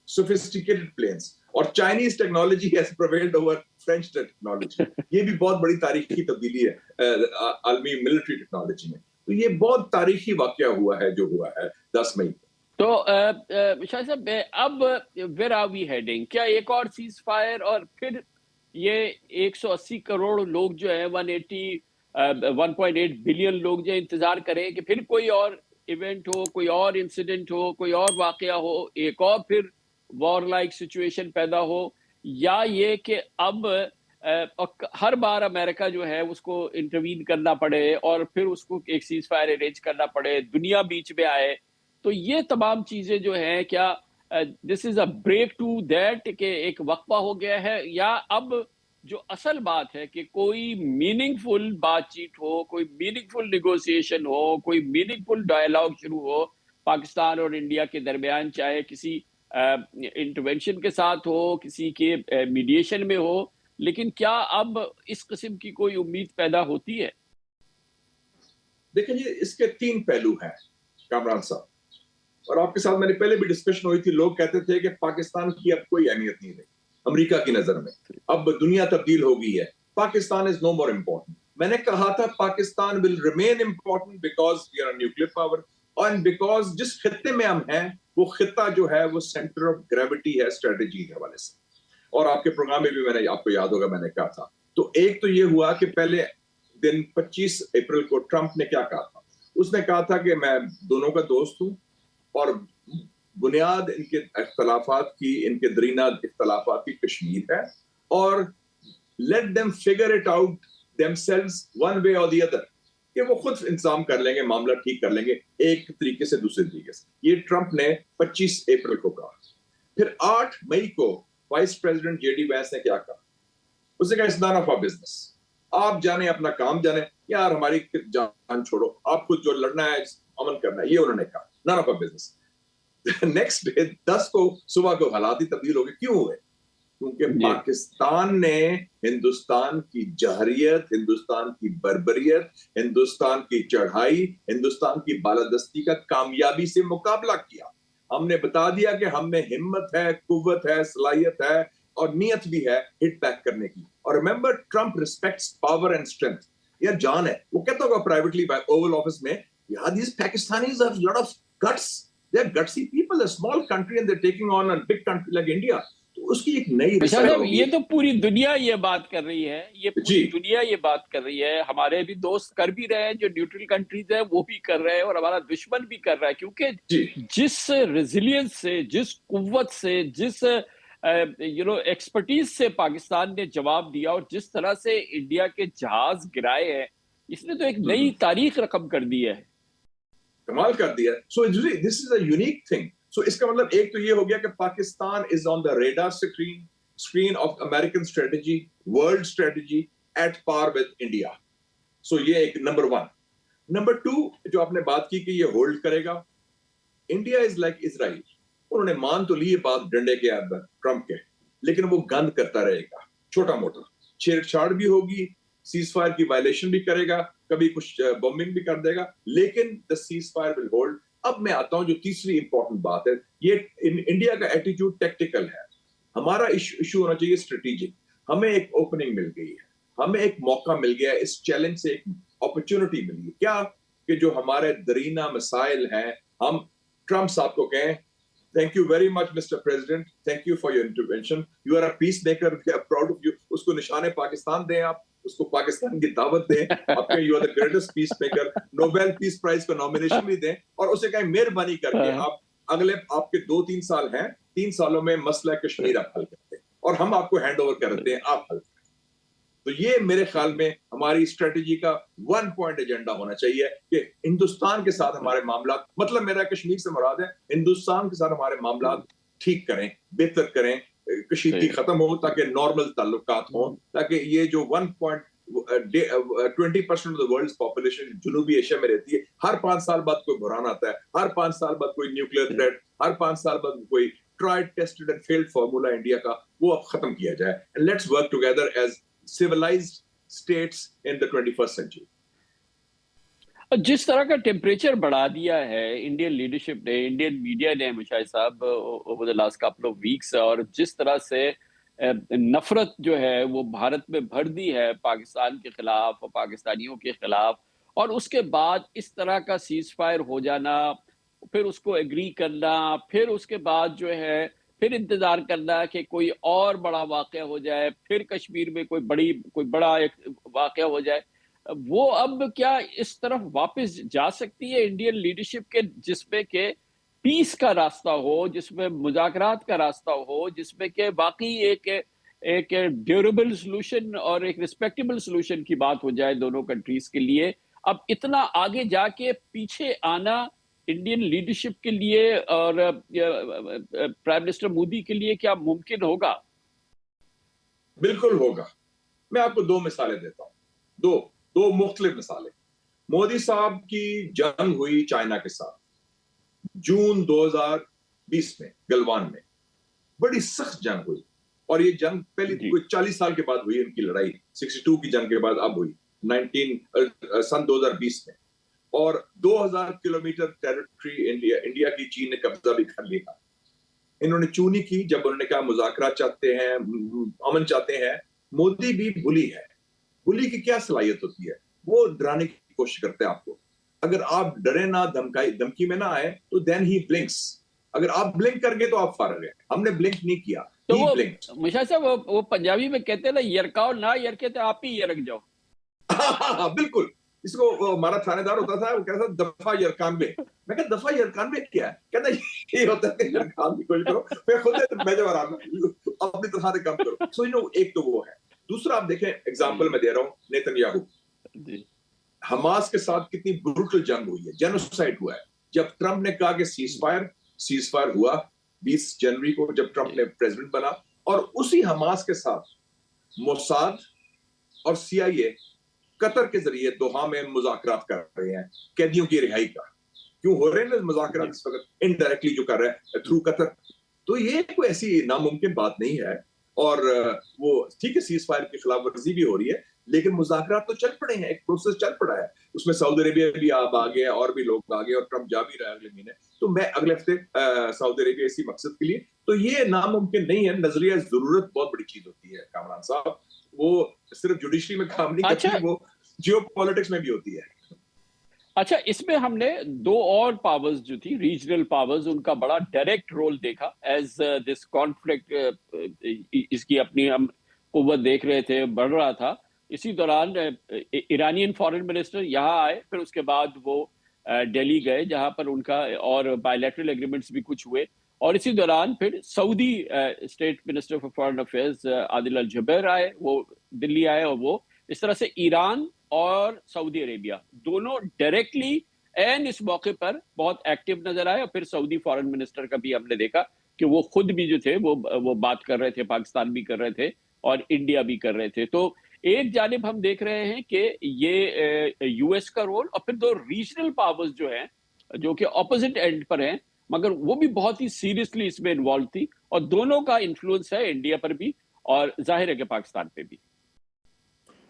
सोफिस्टिकेटेड प्लेन्स, और Chinese technology has prevailed over French technology. ये भी बहुत बड़ी तारीखी तब्दीली है आलमी मिलिट्री टेक्नोलॉजी में। तो ये बहुत तारीखी वाकया हुआ है जो हुआ है 10 मई को। तो शाह साहब, अब वेयर आर वी हेडिंग? क्या एक और सीज फायर और फिर ये 180 करोड़ लोग जो है 1.8 बिलियन लोग जो इंतजार करें कि फिर कोई और इवेंट हो, कोई और इंसिडेंट हो, कोई और वाकया हो, एक और फिर वॉर लाइक सिचुएशन पैदा हो, या ये कि अब हर बार अमेरिका जो है उसको इंटरवीन करना पड़े और फिर उसको एक सीज फायर अरेंज करना पड़े, दुनिया बीच में आए? तो ये तमाम चीजें जो हैं, क्या this is a break to that कि एक वक्फा हो गया है, या अब जो असल बात है कि कोई मीनिंगफुल बातचीत हो, कोई मीनिंगफुल निगोशिएशन हो, कोई मीनिंगफुल डायलॉग शुरू हो पाकिस्तान और इंडिया के दरमियान, चाहे किसी इंटरवेंशन के साथ हो, किसी के मीडिएशन में हो, लेकिन क्या अब इस किस्म की कोई उम्मीद पैदा होती है? देखिए जी, इसके 3 पहलू हैं कामरान साहब, और आपके साथ मैंने पहले भी डिस्कशन हुई थी। लोग कहते थे कि पाकिस्तान की अब कोई अहमियत नहीं रही अमेरिका की नजर में, अब दुनिया तब्दील हो गई है, Pakistan is no more important. मैंने कहा था Pakistan will remain important because we are a nuclear power, और बिकॉज जिस खित्ते में हम हैं वो खित्ता जो है वो सेंटर ऑफ ग्रेविटी है स्ट्रेटेजी के हवाले से। और आपके प्रोग्राम में भी मैंने, आपको याद होगा, मैंने कहा था। तो एक तो ये हुआ कि पहले दिन 25 अप्रैल को ट्रंप ने क्या कहा था, उसने कहा था कि मैं दोनों का दोस्त हूं, और बुनियाद इनके इख्तलाफात की, इनके दरीना इख्तलाफात की कश्मीर है, और let them figure it out themselves one way और द अदर, कि वो खुद इंतजाम कर लेंगे, मामला ठीक कर लेंगे एक तरीके से दूसरे तरीके से। ये ट्रंप ने 25 अप्रैल को कहा। फिर 8 मई को वाइस प्रेसिडेंट जेडी वैंस ने क्या कहा, उसने कहा it's none of our business, आप जाने अपना काम जाने, यार हमारी जान छोड़ो, आप खुद जो लड़ना है अमन करना है, ये उन्होंने कहा, none of our business. Next day 10 को सुबह को हालात ही तब्दील हो गए। क्यों हुए? क्योंकि पाकिस्तान ने हिंदुस्तान की जहरियत, हिंदुस्तान की बर्बरियत, हिंदुस्तान की चढ़ाई, हिंदुस्तान की बालादस्ती का कामयाबी से मुकाबला किया। हमने बता दिया कि हमने हिम्मत है, कुव्वत है, सलाहियत है और नीयत भी है हिट बैक करने की। और remember, Trump respects power and strength. यह जान है, वो कहता होगा प्राइवेटली ओवल ऑफिस में, यार these Pakistanis have a lot of guts, they're gutsy people, a small country and they're taking on a big country like India. तो اس کی ایک نئی صاحب ریسرچ یہ تو پوری دنیا یہ بات کر رہی ہے، یہ پوری جی دنیا یہ بات کر رہی ہے، ہمارے بھی دوست کر بھی رہے ہیں، جو نیوٹرل کنٹریز ہیں وہ بھی کر رہے ہیں، اور ہمارا دشمن بھی کر رہا ہے، کیونکہ جی جس ریزیلینس سے، جس قوت سے، جس ایکسپرٹیز سے پاکستان نے جواب دیا، اور جس طرح سے انڈیا کے جہاز گرائے ہیں، اس نے تو ایک نئی تاریخ رقم کر دی ہے۔ کمال کر دیا. سو دس از اے یونیک تھنگ. سو اس کا مطلب ایک تو یہ ہو گیا کہ Pakistan is on the radar screen of American strategy, world strategy at par with India. So یہ ایک نمبر 1. نمبر 2 جو آپ نے بات کی کہ یہ ہولڈ کرے گا، انڈیا از لائک اسرائیل. انہوں نے مان تو لی بات ڈنڈے کے اندر ٹرمپ کے، لیکن وہ گند کرتا رہے گا، چھوٹا موٹا چھیڑ چھاڑ بھی ہوگی، سیز فائر کی وائلیشن بھی کرے گا، کبھی کچھ بمبنگ بھی کر دے گا، لیکن the ceasefire will hold. اب میں آتا ہوں جو تیسری امپورٹنٹ بات ہے، یہ انڈیا کا ایٹیٹیوڈ ٹیکٹیکل ہے، ہمارا ایشو ہونا چاہیے اسٹریٹجک. ہمیں ایک اوپننگ مل گئی ہے، ہمیں ایک موقع مل گیا ہے، اس چیلنج سے ایک اپرچونٹی ملی ہے. کیا کہ جو ہمارے درینہ مسائل ہیں، ہم ٹرمپ صاحب کو کہیں thank you very much Mr. President, thank you for your intervention, you are a peacemaker, we are proud of you. اس کو نشان پاکستان دیں، آپ اس کو پاکستان کی دعوت دیں، آپ کہیں you are the greatest peacemaker, Nobel peace prize کا نامینیشن بھی دیں، اور اسے کہیں مہربانی کر کے آپ اگلے آپ کے 2-3 سال ہیں، 3 سالوں میں مسئلہ کشمیر آپ حل کرتے ہیں اور ہم آپ کو ہینڈ اوور کرتے ہیں، آپ حل کریں. تو یہ میرے خیال میں ہماری اسٹریٹجی کا 1 پوائنٹ ایجنڈا ہونا چاہیے کہ ہندوستان کے ساتھ ہمارے معاملات، مطلب میرا کشمیر سے مراد ہے ہندوستان کے ساتھ ہمارے معاملات ٹھیک کریں، بہتر کریں، کشیدگی ختم ہو تاکہ نارمل تعلقات ہوں، تاکہ یہ جو 20% آف the world's population جنوبی ایشیا میں رہتی ہے، ہر 5 سال بعد کوئی بحران آتا ہے، ہر 5 سال بعد کوئی نیوکلیئر تھریٹ، ہر 5 سال بعد کوئی tried tested and failed formula India کا، وہ اب ختم کیا جائے. And let's work together as civilized states in the 21st century. جس طرح کا ٹیمپریچر بڑھا دیا ہے انڈین لیڈرشپ نے، انڈین میڈیا نے مشاہد صاحب over the last couple of weeks, اور جس طرح سے نفرت جو ہے وہ بھارت میں بھر دی ہے پاکستان کے خلاف اور پاکستانیوں کے خلاف، اور اس کے بعد اس طرح کا سیز فائر ہو جانا، پھر اس کو ایگری کرنا، پھر اس کے بعد جو ہے پھر انتظار کرنا کہ کوئی اور بڑا واقعہ ہو جائے، پھر کشمیر میں کوئی بڑا ایک واقعہ ہو جائے. وہ اب کیا اس طرف واپس جا سکتی ہے انڈین لیڈرشپ کے، جس میں کہ پیس کا راستہ ہو، جس میں مذاکرات کا راستہ ہو، جس میں کہ باقی ایک ڈیوریبل سلوشن اور ایک ریسپیکٹیبل سلوشن کی بات ہو جائے دونوں کنٹریز کے لیے؟ اب اتنا آگے جا کے پیچھے آنا انڈین لیڈرشپ کے لیے اور پرائم منسٹر مودی کے لیے کیا ممکن ہوگا؟ بالکل ہوگا. میں آپ کو 2 مثالیں دیتا ہوں، دو مختلف مثالیں. مودی صاحب کی جنگ ہوئی چائنا کے ساتھ جون 2020 میں گلوان میں، بڑی سخت جنگ ہوئی، اور یہ جنگ پہلی کوئی 40 سال کے بعد ہوئی، ان کی لڑائی 62 کی جنگ کے بعد اب ہوئی سن 2020 میں، اور 2000 کلومیٹر ٹیریٹری انڈیا کی چین نے قبضہ بھی کر لیا. انہوں نے چونی کی جب انہوں نے کہا مذاکرات چاہتے ہیں، امن چاہتے ہیں. مودی بھی بلی ہے. بلی کی کیا صلاحیت ہوتی ہے؟ وہ ڈرانے کی کوشش کرتے ہیں آپ کو. اگر آپ ڈرے نہ، دھمکی میں نہ آئے تو دین ہی بلنکس. اگر آپ بلنک کر گئے تو آپ فارغ ہیں. ہم نے بلنک نہیں کیا. تو وہ مشاہد صاحب وہ پنجابی میں کہتے ہیں نا، یرکاؤ نہ یرکے تو آپ ہی یرک جاؤ. بالکل. اس کو ہمارا تھانے دار ہوتا تھا، وہ کہتا تھا دفعہ یرکانوے. میں کہا دفعہ یرکانوے کیا ہے؟ کہتا یہ ہوتا ہے کہ یرکان کی کوشش کرو، میں خود میں جب آرام اپنی طرح سے کام کرو. سو ایک تو وہ ہے. دوسرا آپ دیکھیں ایگزامپل میں دے رہا ہوں، نیتن یاہو. حماس کے ساتھ کتنی بروٹل جنگ ہوئی ہے، جینوسائیڈ ہوا ہے. جب ٹرمپ نے کہا کہ سیز فائر ہوا 20 جنوری کو جب ٹرمپ نے پریزیڈنٹ بنا، اور اسی حماس کے ساتھ موساد اور CIA قطر کے ذریعے دوحہ میں مذاکرات کر رہے ہیں قیدیوں کی رہائی کا. کیوں ہو رہے ہیں مذاکرات اس وقت؟ انڈائریکٹلی جو کر رہے ہیں تھرو قطر. تو یہ کوئی ایسی ناممکن بات نہیں ہے. اور وہ ٹھیک ہے سیز فائر کی خلاف ورزی بھی ہو رہی ہے، لیکن مذاکرات تو چل پڑے ہیں، ایک پروسیس چل پڑا ہے. اس میں سعودی عربیہ بھی آپ آگے، اور بھی لوگ آگے، اور ٹرمپ جا بھی رہا ہے اگلے مہینے. تو میں اگلے ہفتے سعودی عربیہ اسی مقصد کے لیے. تو یہ ناممکن نہیں ہے. نظریہ ضرورت بہت بڑی چیز ہوتی ہے کامران صاحب. وہ صرف جوڈیشری میں کام نہیں کرتی، وہ جیو پالیٹکس میں بھی ہوتی ہے. اچھا، اس میں ہم نے دو اور پاورز جو تھی ریجنل پاورز، ان کا بڑا ڈائریکٹ رول دیکھا ایز دس کانفلکٹ، اس کی اپنی ہم قوت دیکھ رہے تھے، بڑھ رہا تھا. اسی دوران ایرانین فارن منسٹر یہاں آئے، پھر اس کے بعد وہ دہلی گئے جہاں پر ان کا اور بائیلیٹرل ایگریمنٹس بھی کچھ ہوئے. اور اسی دوران پھر Saudi state minister for foreign affairs Adel Al-Jubeir آئے، وہ دلی آئے، اور وہ اس طرح سے ایران اور سعودی عربیہ دونوں ڈائریکٹلی این اس موقع پر بہت ایکٹیو نظر آئے. اور پھر سعودی فارن منسٹر کا بھی ہم نے دیکھا کہ وہ خود بھی جو تھے وہ بات کر رہے تھے، پاکستان بھی کر رہے تھے اور انڈیا بھی کر رہے تھے. تو ایک جانب ہم دیکھ رہے ہیں کہ یہ یو ایس کا رول، اور پھر دو ریجنل پاورز جو ہیں جو کہ اپوزٹ اینڈ پر ہیں، مگر وہ بھی بہت ہی سیریسلی اس میں انوالو تھی، اور دونوں کا انفلوئنس ہے انڈیا پر بھی اور ظاہر ہے کہ پاکستان پہ بھی.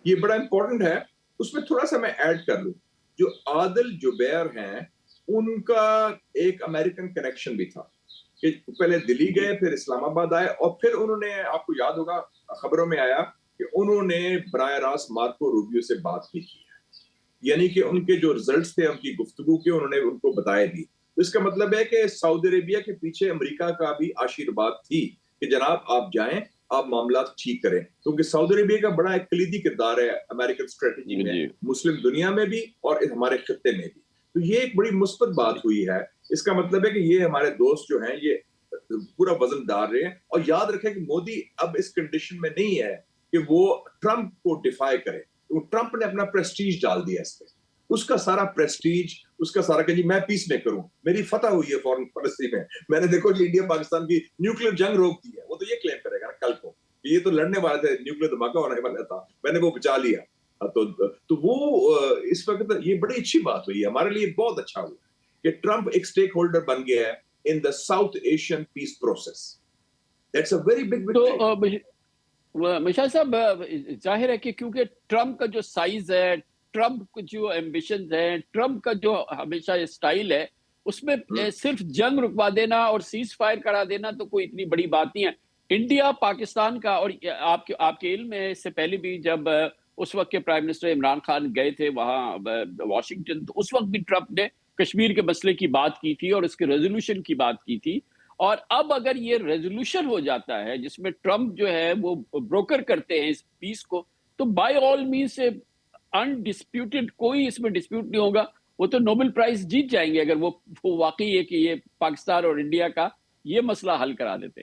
یہ بڑا امپورٹنٹ ہے. اس میں تھوڑا سا میں ایڈ کر لوں، جو عادل جبیر ہیں ان کا ایک امریکن کنیکشن بھی تھا کہ پہلے دلی گئے، پھر اسلام آباد آئے، اور پھر انہوں نے، آپ کو یاد ہوگا خبروں میں آیا کہ انہوں نے براہ راست مارکو روبیو سے بات بھی کی ہے، یعنی کہ ان کے جو ریزلٹس تھے ان کی گفتگو کے انہوں نے ان کو بتائے بھی. اس کا مطلب ہے کہ سعودی عربیہ کے پیچھے امریکہ کا بھی آشیرواد تھی کہ جناب آپ جائیں، آپ معاملات ٹھیک کریں، کیونکہ سعودی عربیہ کا بڑا ایک کلیدی کردار ہے امریکن اسٹریٹجی میں، مسلم دنیا میں بھی اور ہمارے خطے میں بھی. تو یہ ایک بڑی مثبت بات ہوئی ہے. اس کا مطلب ہے کہ یہ ہمارے دوست جو ہیں یہ پورا وزن ڈال رہے ہیں. اور یاد رکھیں کہ مودی اب اس کنڈیشن میں نہیں ہے کہ وہ ٹرمپ کو ڈیفائی کرے. ٹرمپ نے اپنا پریسٹیج ڈال دیا اس پہ، اس کا سارا پریسٹیج، اس کا سارا کہ جی میں پیس میکر ہوں، میری فتح ہوئی ہے فورن پالیسی میں نے دیکھو جی انڈیا پاکستان کی نیوکلیر جنگ روک دی ہے. وہ تو یہ کلیم کرے گا نا کل کو، یہ تو لڑنے والے تھے، نیوکلیر دھماکہ ہونے والا تھا، میں نے وہ بچا لیا. تو وہ اس وقت یہ بڑی اچھی بات ہوئی ہے ہمارے لیے، بہت اچھا ہوا کہ ٹرمپ ایک سٹیک ہولڈر بن گیا ہے in the South Asian peace process. That's a very big victory. Mushahid Sahab, ظاہر ہے کہ کیونکہ ٹرمپ کا جو سائز ہے، ٹرمپ کو جو ایمبیشنز ہیں، ٹرمپ کا جو ہمیشہ اسٹائل ہے، اس میں صرف جنگ رکوا دینا اور سیز فائر کرا دینا تو کوئی اتنی بڑی بات نہیں ہے. انڈیا پاکستان کا، اور آپ کے علم میں اس سے پہلے بھی جب اس وقت کے پرائم منسٹر عمران خان گئے تھے وہاں واشنگٹن، تو اس وقت بھی ٹرمپ نے کشمیر کے مسئلے کی بات کی تھی اور اس کے ریزولوشن کی بات کی تھی. اور اب اگر یہ ریزولوشن ہو جاتا ہے جس میں ٹرمپ جو ہے وہ بروکر کرتے ہیں اس پیس کو، تو بائی آل مینس انڈسپیوٹڈ، کوئی اس میں ڈسپیوٹ نہیں ہوگا، وہ تو نوبل پرائز جیت جائیں گے اگر وہ واقعی ہے کہ یہ پاکستان اور انڈیا کا یہ مسئلہ حل کرا دیتے.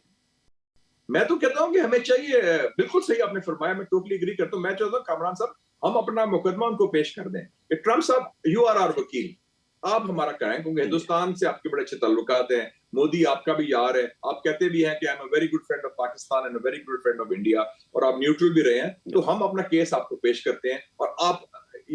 میں تو کہتا ہوں کہ ہمیں چاہیے، بالکل صحیح آپ نے فرمایا، میں ٹوٹلی اگری کرتا ہوں. میں چاہتا ہوں کامران صاحب ہم اپنا مقدمہ ان کو پیش کر دیں کہ ٹرمپ صاحب یو آر آر وکیل، آپ ہمارا کریں، کیونکہ ہندوستان سے آپ کے بڑے اچھے تعلقات ہیں، مودی آپ کا بھی یار ہے، آپ کہتے بھی ہیں کہ I am a very good friend of Pakistan and a very good friend of India, اور آپ نیوٹرل بھی رہے ہیں. تو ہم اپنا کیس آپ کو پیش کرتے ہیں اور آپ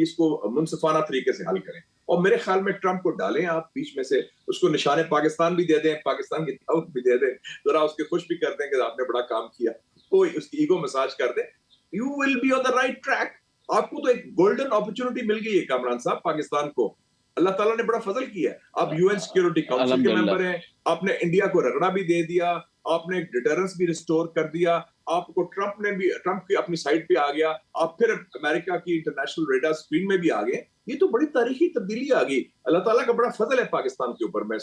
اس کو منصفانہ طریقے سے حل کریں. اور میرے خیال میں ٹرمپ کو ڈالیں آپ بیچ میں سے، اس کو نشان پاکستان بھی دے دیں، پاکستان کی دعوت بھی دے دیں، ذرا اس کے خوش بھی کر دیں کہ آپ نے بڑا کام کیا، کوئی اس کی ایگو مساج کر دیں. You will be on the right track. آپ کو تو ایک گولڈن اپرچونٹی مل گئی ہے کامران صاحب، پاکستان کو اللہ تعالیٰ نے بڑا فضل کیا ہے. آپ یو این سیکیورٹی کاؤنسل کے ممبر ہیں، آپ نے انڈیا کو رگڑا بھی دے دیا، آپ نے ڈیٹرنس بھی ریسٹور کر دیا، آپ کو ٹرمپ کی اپنی سائڈ پہ آ گیا، آپ پھر امریکہ کی انٹرنیشنل ریڈار اسکرین میں بھی آ گئے. یہ تو بڑی تاریخی تبدیلی آ گئی. اللہ تعالیٰ کا بڑا فضل ہے پاکستان کے اوپر. میں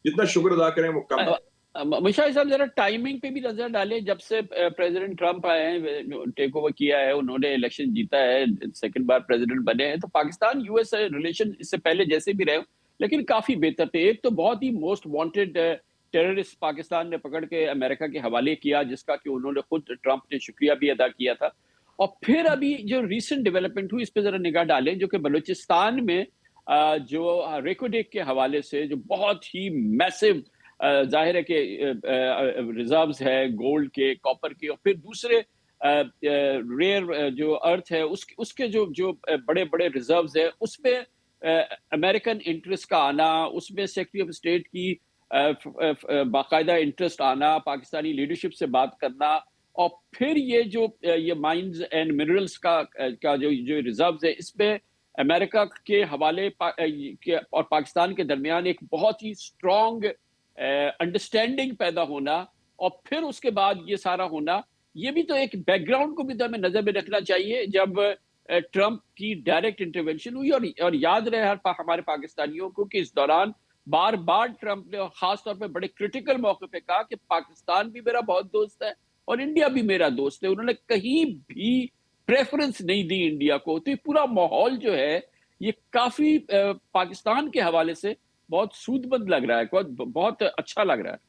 جتنا شکر ادا کریں وہ کم ہے. مشاہد صاحب ذرا ٹائمنگ پہ بھی نظر ڈالیں. جب سے پریزیڈنٹ ٹرمپ آئے ہیں، ٹیک اوور کیا ہے، انہوں نے الیکشن جیتا ہے، سیکنڈ بار پریزیڈنٹ بنے ہیں، تو پاکستان یو ایس ریلیشن اس سے پہلے جیسے بھی رہے لیکن کافی بہتر تھے. ایک تو بہت ہی موسٹ وانٹڈ ٹیررسٹ پاکستان نے پکڑ کے امریکہ کے حوالے کیا، جس کا کہ انہوں نے خود ٹرمپ نے شکریہ بھی ادا کیا تھا. اور پھر ابھی جو ریسنٹ ڈیولپمنٹ ہوئی اس پہ ذرا نگاہ ڈالیں، جو کہ بلوچستان میں جو ریکوڈیک کے حوالے سے جو بہت ہی میسو ظاہر ہے کہ ریزروز ہے گولڈ کے، کاپر کے، اور پھر دوسرے ریئر جو ارتھ ہے اس کے جو بڑے بڑے ریزروز ہے، اس میں امریکن انٹرسٹ کا آنا، اس میں سیکرٹری آف اسٹیٹ کی باقاعدہ انٹرسٹ آنا، پاکستانی لیڈرشپ سے بات کرنا، اور پھر یہ مائنز اینڈ منرلز کا جو ریزروز ہے، اس میں امریکہ کے حوالے اور پاکستان کے درمیان ایک بہت ہی اسٹرانگ انڈرسٹینڈنگ پیدا ہونا، اور پھر اس کے بعد یہ سارا ہونا، یہ بھی تو ایک بیک گراؤنڈ کو بھی تو ہمیں نظر میں رکھنا چاہیے. جب ट्रंप की डायरेक्ट इंटरवेंशन हुई। और याद रहे हमारे पाकिस्तानियों को कि इस दौरान बार बार ट्रंप ने खास तौर पे बड़े क्रिटिकल मौके पे कहा कि पाकिस्तान भी मेरा बहुत दोस्त है और इंडिया भी मेरा दोस्त है। उन्होंने कहीं भी प्रेफरेंस नहीं दी इंडिया को। तो ये पूरा माहौल जो है ये काफी पाकिस्तान के हवाले से बहुत सूदमंद लग रहा है, बहुत अच्छा लग रहा है।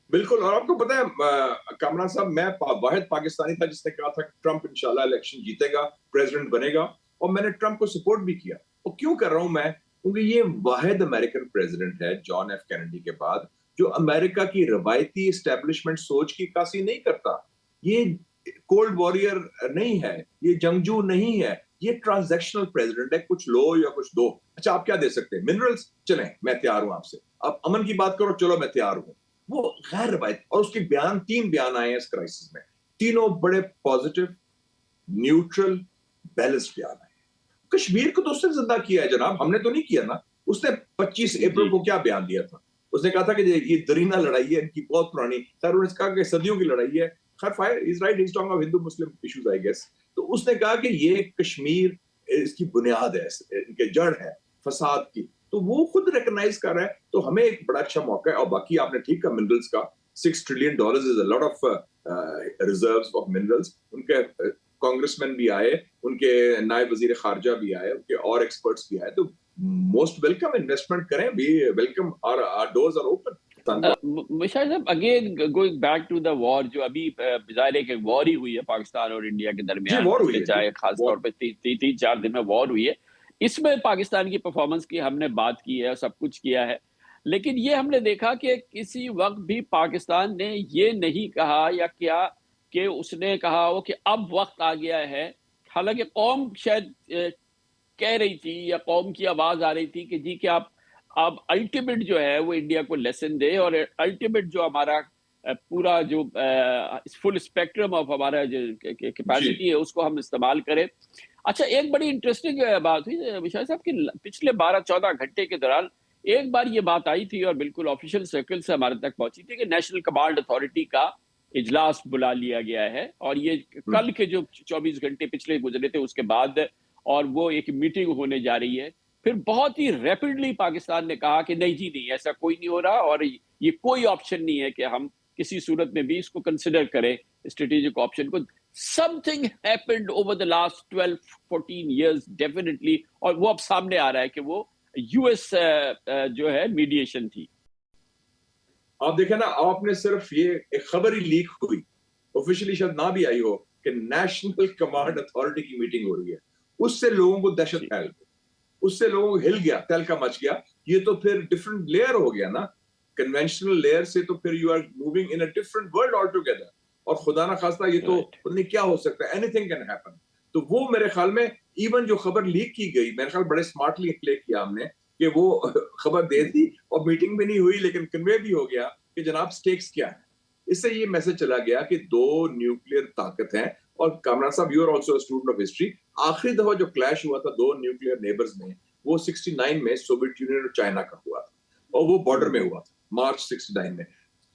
बिल्कुल। और आपको पता है कामरान साहब, मैं वाहिद पाकिस्तानी था जिसने कहा था कि ट्रंप इंशाल्लाह इलेक्शन जीतेगा, प्रेसिडेंट बनेगा, और मैंने ट्रंप को सपोर्ट भी किया। और क्यों कर रहा हूं मैं? क्योंकि ये वाहिद अमेरिकन प्रेसिडेंट है जॉन एफ कैनेडी के बाद जो अमेरिका की रवायती एस्टेब्लिशमेंट सोच की कासी नहीं करता। ये कोल्ड वॉरियर नहीं है, ये जंगजू नहीं है, ये ट्रांजैक्शनल प्रेसिडेंट है, कुछ लो या कुछ दो। अच्छा, आप क्या दे सकते हैं? मिनरल्स, चलें मैं तैयार हूं आपसे। आप अमन की बात करो, चलो मैं तैयार हूं। वो गैर रवायती। और उसके बयान, 3 बयान आए हैं इस क्राइसिस में, तीनों बड़े पॉजिटिव, न्यूट्रल, बैलेंस्ड बयान आए। कश्मीर को तो उसने जिंदा किया है जनाब, हमने तो नहीं किया ना। उसने 25 अप्रैल को क्या बयान दिया था? उसने कहा था कि ये दरीना लड़ाई है इनकी, बहुत पुरानी। खैर उन्होंने कहा कि सदियों की लड़ाई है। खैर fire is right, is talking of Hindu Muslim issues I guess. तो उसने कहा कि ये कश्मीर इसकी बुनियाद है, इनके जड़ है फसाद की। तो वो खुद रिकॉग्नाइज कर रहा है। तो हमें एक बड़ा अच्छा मौका है। और बाकी आपने ठीक कहा, मिनरल्स का $6 trillion is a lot of reserves of minerals. उनके कांग्रेसमैन भी आए, उनके नायब वजीर खारजा भी आए, उनके और एक्सपर्ट्स भी आए। तो मोस्ट वेलकम, इन्वेस्टमेंट करें, we welcome, our doors are open. Mushahid Sahab, again going back to the war, जो अभी जाहिर है कि वॉर ही हुई है पाकिस्तान और इंडिया के दरमियान, चाहे खास तौर पे 3-4 दिन में वॉर हुई है। इसमें पाकिस्तान की परफॉर्मेंस की हमने बात की है, सब कुछ किया है, लेकिन ये हमने देखा कि किसी वक्त भी पाकिस्तान ने ये नहीं कहा या क्या कि उसने कहा हो कि अब वक्त आ गया है। हालांकि कौम शायद कह रही थी या कौम की आवाज आ रही थी कि जी कि आप अब अल्टीमेट जो है वो इंडिया को लेसन दे और अल्टीमेट जो हमारा पूरा जो फुल स्पेक्ट्रम ऑफ हमारा जो कैपेसिटी है उसको हम इस्तेमाल करें। अच्छा, एक बड़ी इंटरेस्टिंग बात हुई विशाल साहब कि पिछले 12-14 घंटे के दौरान एक बार ये बात आई थी और बिल्कुल ऑफिशियल सर्कल से हमारे तक पहुंची थी कि नेशनल कमांड अथॉरिटी का इजलास बुला लिया गया है और ये कल के जो 24 घंटे पिछले गुजरे थे उसके बाद, और वो एक मीटिंग होने जा रही है। फिर बहुत ही रैपिडली पाकिस्तान ने कहा कि नहीं जी नहीं, ऐसा कोई नहीं हो रहा और ये कोई ऑप्शन नहीं है कि हम किसी सूरत में भी इसको कंसिडर करें स्ट्रेटेजिक ऑप्शन को। Something happened over the last 12-14 years definitely, और वो अब सामने आ रहा है कि वो यूएस जो है मीडिएशन थी। आप देखें ना, आपने सिर्फ ये एक खबर ही लीक हुई, ऑफिशियली शायद ना भी आई हो, कि नेशनल कमांड अथॉरिटी की मीटिंग हो रही है, उससे लोगों को दहशत फैल गई, उससे लोगों को हिल गया, तहलका मच गया। ये तो फिर डिफरेंट लेयर हो गया ना, कन्वेंशनल लेयर से तो फिर you are moving in a different world all together. और खुदा ना खास्ता ये तो नहीं, क्या हो सकता है, एनीथिंग कैन हैपन। तो वो मेरे ख्याल में इवन जो खबर लीक की गई, मेरे ख्याल बड़े स्मार्टली प्ले किया हमने कि वो खबर दे दी और मीटिंग भी नहीं हुई, लेकिन कन्वे भी हो गया कि जनाब स्टेक्स क्या है। इससे ये मैसेज चला गया कि 2 न्यूक्लियर ताकत हैं। और कामरान साहब, you are also a student of history, आखिरी दफा जो क्लैश हुआ था 2 न्यूक्लियर नेबर्स में, वो 69 में सोवियत यूनियन और चाइना का हुआ था, और वो बॉर्डर में हुआ था मार्च 69 में।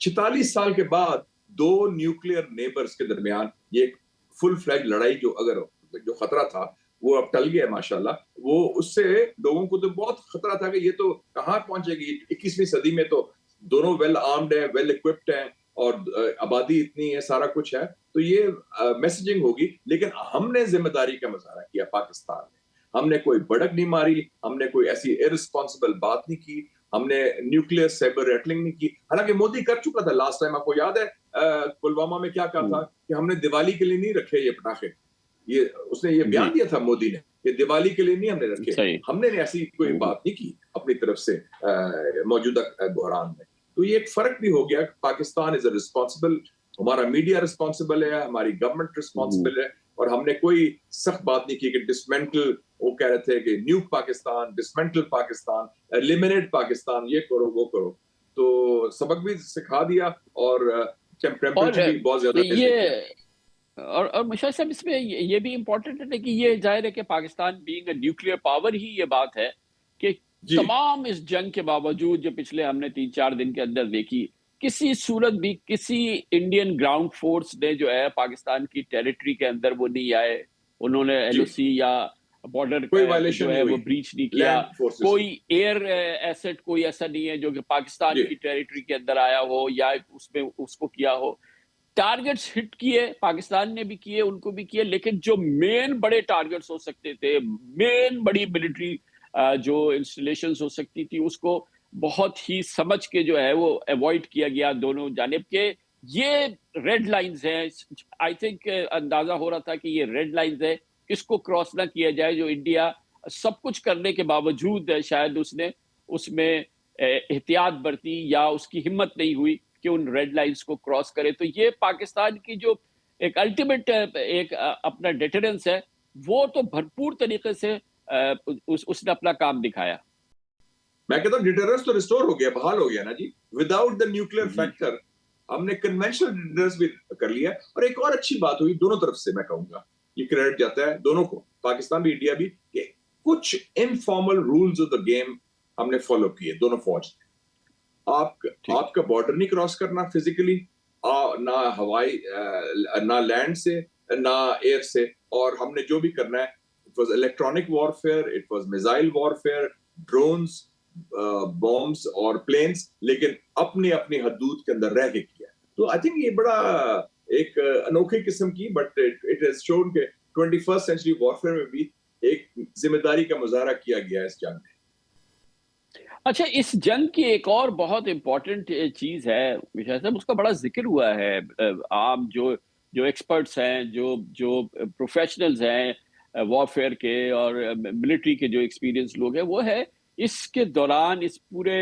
46 साल के बाद 2 न्यूक्लियर नेबर्स के दरमियान ये फुल फ्लैग लड़ाई, जो खतरा था वो अब टल गया माशाल्लाह। वो उससे लोगों को तो बहुत खतरा था कि ये तो कहाँ पहुंचेगी 21वीं सदी में, तो दोनों वेल आर्म्ड हैं, वेल इक्विप्ड हैं और आबादी इतनी है, सारा कुछ है, तो ये मैसेजिंग होगी। लेकिन हमने जिम्मेदारी का मुजाहरा किया पाकिस्तान में, हमने कोई भड़क नहीं मारी, हमने कोई ऐसी इररिस्पॉन्सिबल बात नहीं की, हमने न्यूक्लियर साइबर रेटलिंग नहीं की। हालांकि मोदी कर चुका था लास्ट टाइम, आपको याद है पुलवामा में क्या कहा था कि हमने दिवाली के लिए नहीं रखे ये पटाखे। ये उसने ये बयान दिया था मोदी ने कि दिवाली के लिए नहीं हमने रखे, हमने ऐसी कोई बात नहीं की अपनी तरफ से मौजूदा बहरान में। तो ये एक फर्क भी हो गया। पाकिस्तान इज अ रिस्पॉन्सिबल, हमारा मीडिया रिस्पॉन्सिबल है, हमारी गवर्नमेंट रिस्पॉन्सिबल है, और हमने कोई सख्त बात नहीं की कि डिसमेंटल, वो कह रहे थे कि न्यूक पाकिस्तान, डिसमेंटल पाकिस्तान, एलिमिनेट पाकिस्तान, ये करो वो करो। तो सबक भी सिखा दिया और टेम्परेचर भी बहुत ज्यादा ये और मुशाहिद साहब, इसमें ये भी इम्पोर्टेंट है कि ये जाहिर है कि Pakistan being a nuclear power ही ये बात है कि तमाम इस जंग के बावजूद जो पिछले हमने 3-4 दिन के अंदर देखी, किसी सूरत भी किसी इंडियन ग्राउंड फोर्स ने जो है पाकिस्तान की टेरिटरी के अंदर वो नहीं आए, انہوں نے LOC یا بارڈر کوئی violation جو ہے نہیں وہ ہوئی بریچ نہیں کیا. Land forces کوئی ایئر ایسٹ کوئی ایسا نہیں ہے جو کہ پاکستان جی کی ٹیریٹری کے اندر آیا ہو یا اس میں اس کو کیا ہو. ٹارگٹس ہٹ کیے پاکستان نے بھی کیے, ان کو بھی کیے, لیکن جو مین بڑے ٹارگٹس ہو سکتے تھے, مین بڑی ملٹری جو انسٹالیشنز ہو سکتی تھی, اس کو بہت ہی سمجھ کے جو ہے وہ ایوائڈ کیا گیا دونوں جانب کے. یہ ریڈ لائنز ہیں, آئی تھنک اندازہ ہو رہا تھا کہ یہ ریڈ لائنز ہے, کس کو کراس نہ کیا جائے. جو انڈیا سب کچھ کرنے کے باوجود شاید اس نے اس میں احتیاط برتی یا اس کی ہمت نہیں ہوئی کہ ان ریڈ لائنز کو کراس کرے. تو یہ پاکستان کی جو ایک الٹیمیٹ ایک اپنا ڈیٹرنس ہے, وہ تو بھرپور طریقے سے اس نے اپنا کام دکھایا. میں کہتا ہوں ڈیٹرنس تو ریسٹور ہو گیا, بحال ہو گیا نا جی. وداؤٹ دا نیوکلیر فیکٹر ہم نے کنونشنل ڈیٹرنس بھی کر لیا. اور ایک اور اچھی بات ہوئی دونوں طرف سے, میں کہوں گا یہ کریڈٹ جاتا ہے دونوں کو, پاکستان بھی انڈیا بھی, کہ کچھ informal rules of the game ہم نے فالو کیے دونوں فوج نے. آپ کا بارڈر نہیں کراس کرنا فزیکلی, نہ ہوائی نہ لینڈ سے نہ ایئر سے, اور ہم نے جو بھی کرنا ہے it was electronic warfare, it was missile warfare, drones, bombs اور پلینز, لیکن اپنی اپنی حدود کے اندر رہ کے کیا. تو آئی تھنک یہ بڑا ایک انوکھی قسم کی, بٹ اٹ ہیز شون کہ 21st سینچری وارفیئر میں بھی ایک ذمہ داری کا مظاہرہ کیا گیا ہے اس جنگ میں. اچھا, اس جنگ کی ایک اور بہت امپورٹنٹ چیز ہے وشال صاحب, اس کا بڑا ذکر ہوا ہے. عام جو ایکسپرٹس ہیں, جو پروفیشنلز ہیں وارفیئر کے اور ملٹری کے جو ایکسپیرینس لوگ ہیں, وہ ہے اس کے دوران, اس پورے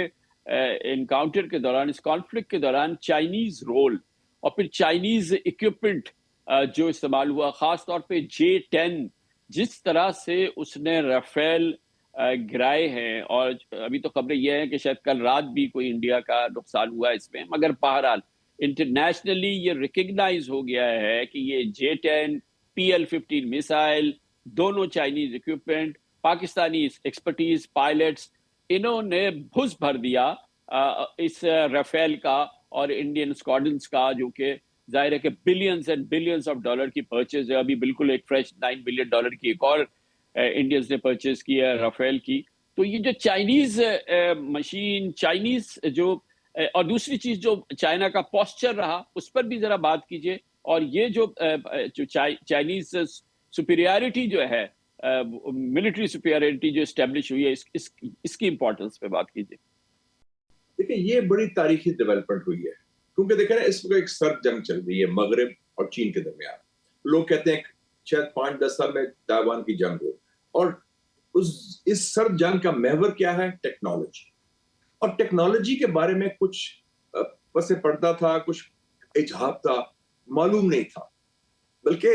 انکاؤنٹر کے دوران, اس کانفلکٹ کے دوران چائنیز رول اور پھر چائنیز اکوپمنٹ جو استعمال ہوا, خاص طور پہ J-10 جس طرح سے اس نے رافیل گرائے ہیں. اور ابھی تو خبریں یہ ہیں کہ شاید کل رات بھی کوئی انڈیا کا نقصان ہوا اس میں, مگر بہرحال انٹرنیشنلی یہ ریکگنائز ہو گیا ہے کہ یہ J-10 PL-15 میسائل دونوں Chinese equipment, Pakistani expertise, pilots, انہوں نے بھس بھر دیا اس رافیل کا اور انڈین اسکواڈرنس کا, جو کہ ظاہر ہے کہ billions and billions of dollar کی پرچیز ہے. ابھی بالکل ایک فریش $9 بلین کی ایک اور انڈینز نے پرچیز کی ہے رافیل کی. تو یہ جو چائنیز مشین, چائنیز جو, اور دوسری چیز جو چائنا کا پوسچر رہا, اس پر بھی ذرا بات کیجئے. اور یہ جو چائنیز سپیریارٹی جو ہے, ملٹری سپیریارٹی جو اسٹیبلش ہوئی ہے, اس کی امپورٹنس پہ بات کیجئے. دیکھیں یہ بڑی تاریخی ڈیولپمنٹ ہوئی ہے, کیونکہ دیکھیں نا اس وقت ایک سرد جنگ چل رہی ہے مغرب اور چین کے درمیان. لوگ کہتے ہیں شاید 5-10 سال میں تائیوان کی جنگ ہو, اور اس سرد جنگ کا محور کیا ہے؟ ٹیکنالوجی. اور ٹیکنالوجی کے بارے میں کچھ پس پڑھتا تھا, کچھ اجہاب تھا, معلوم نہیں تھا. بلکہ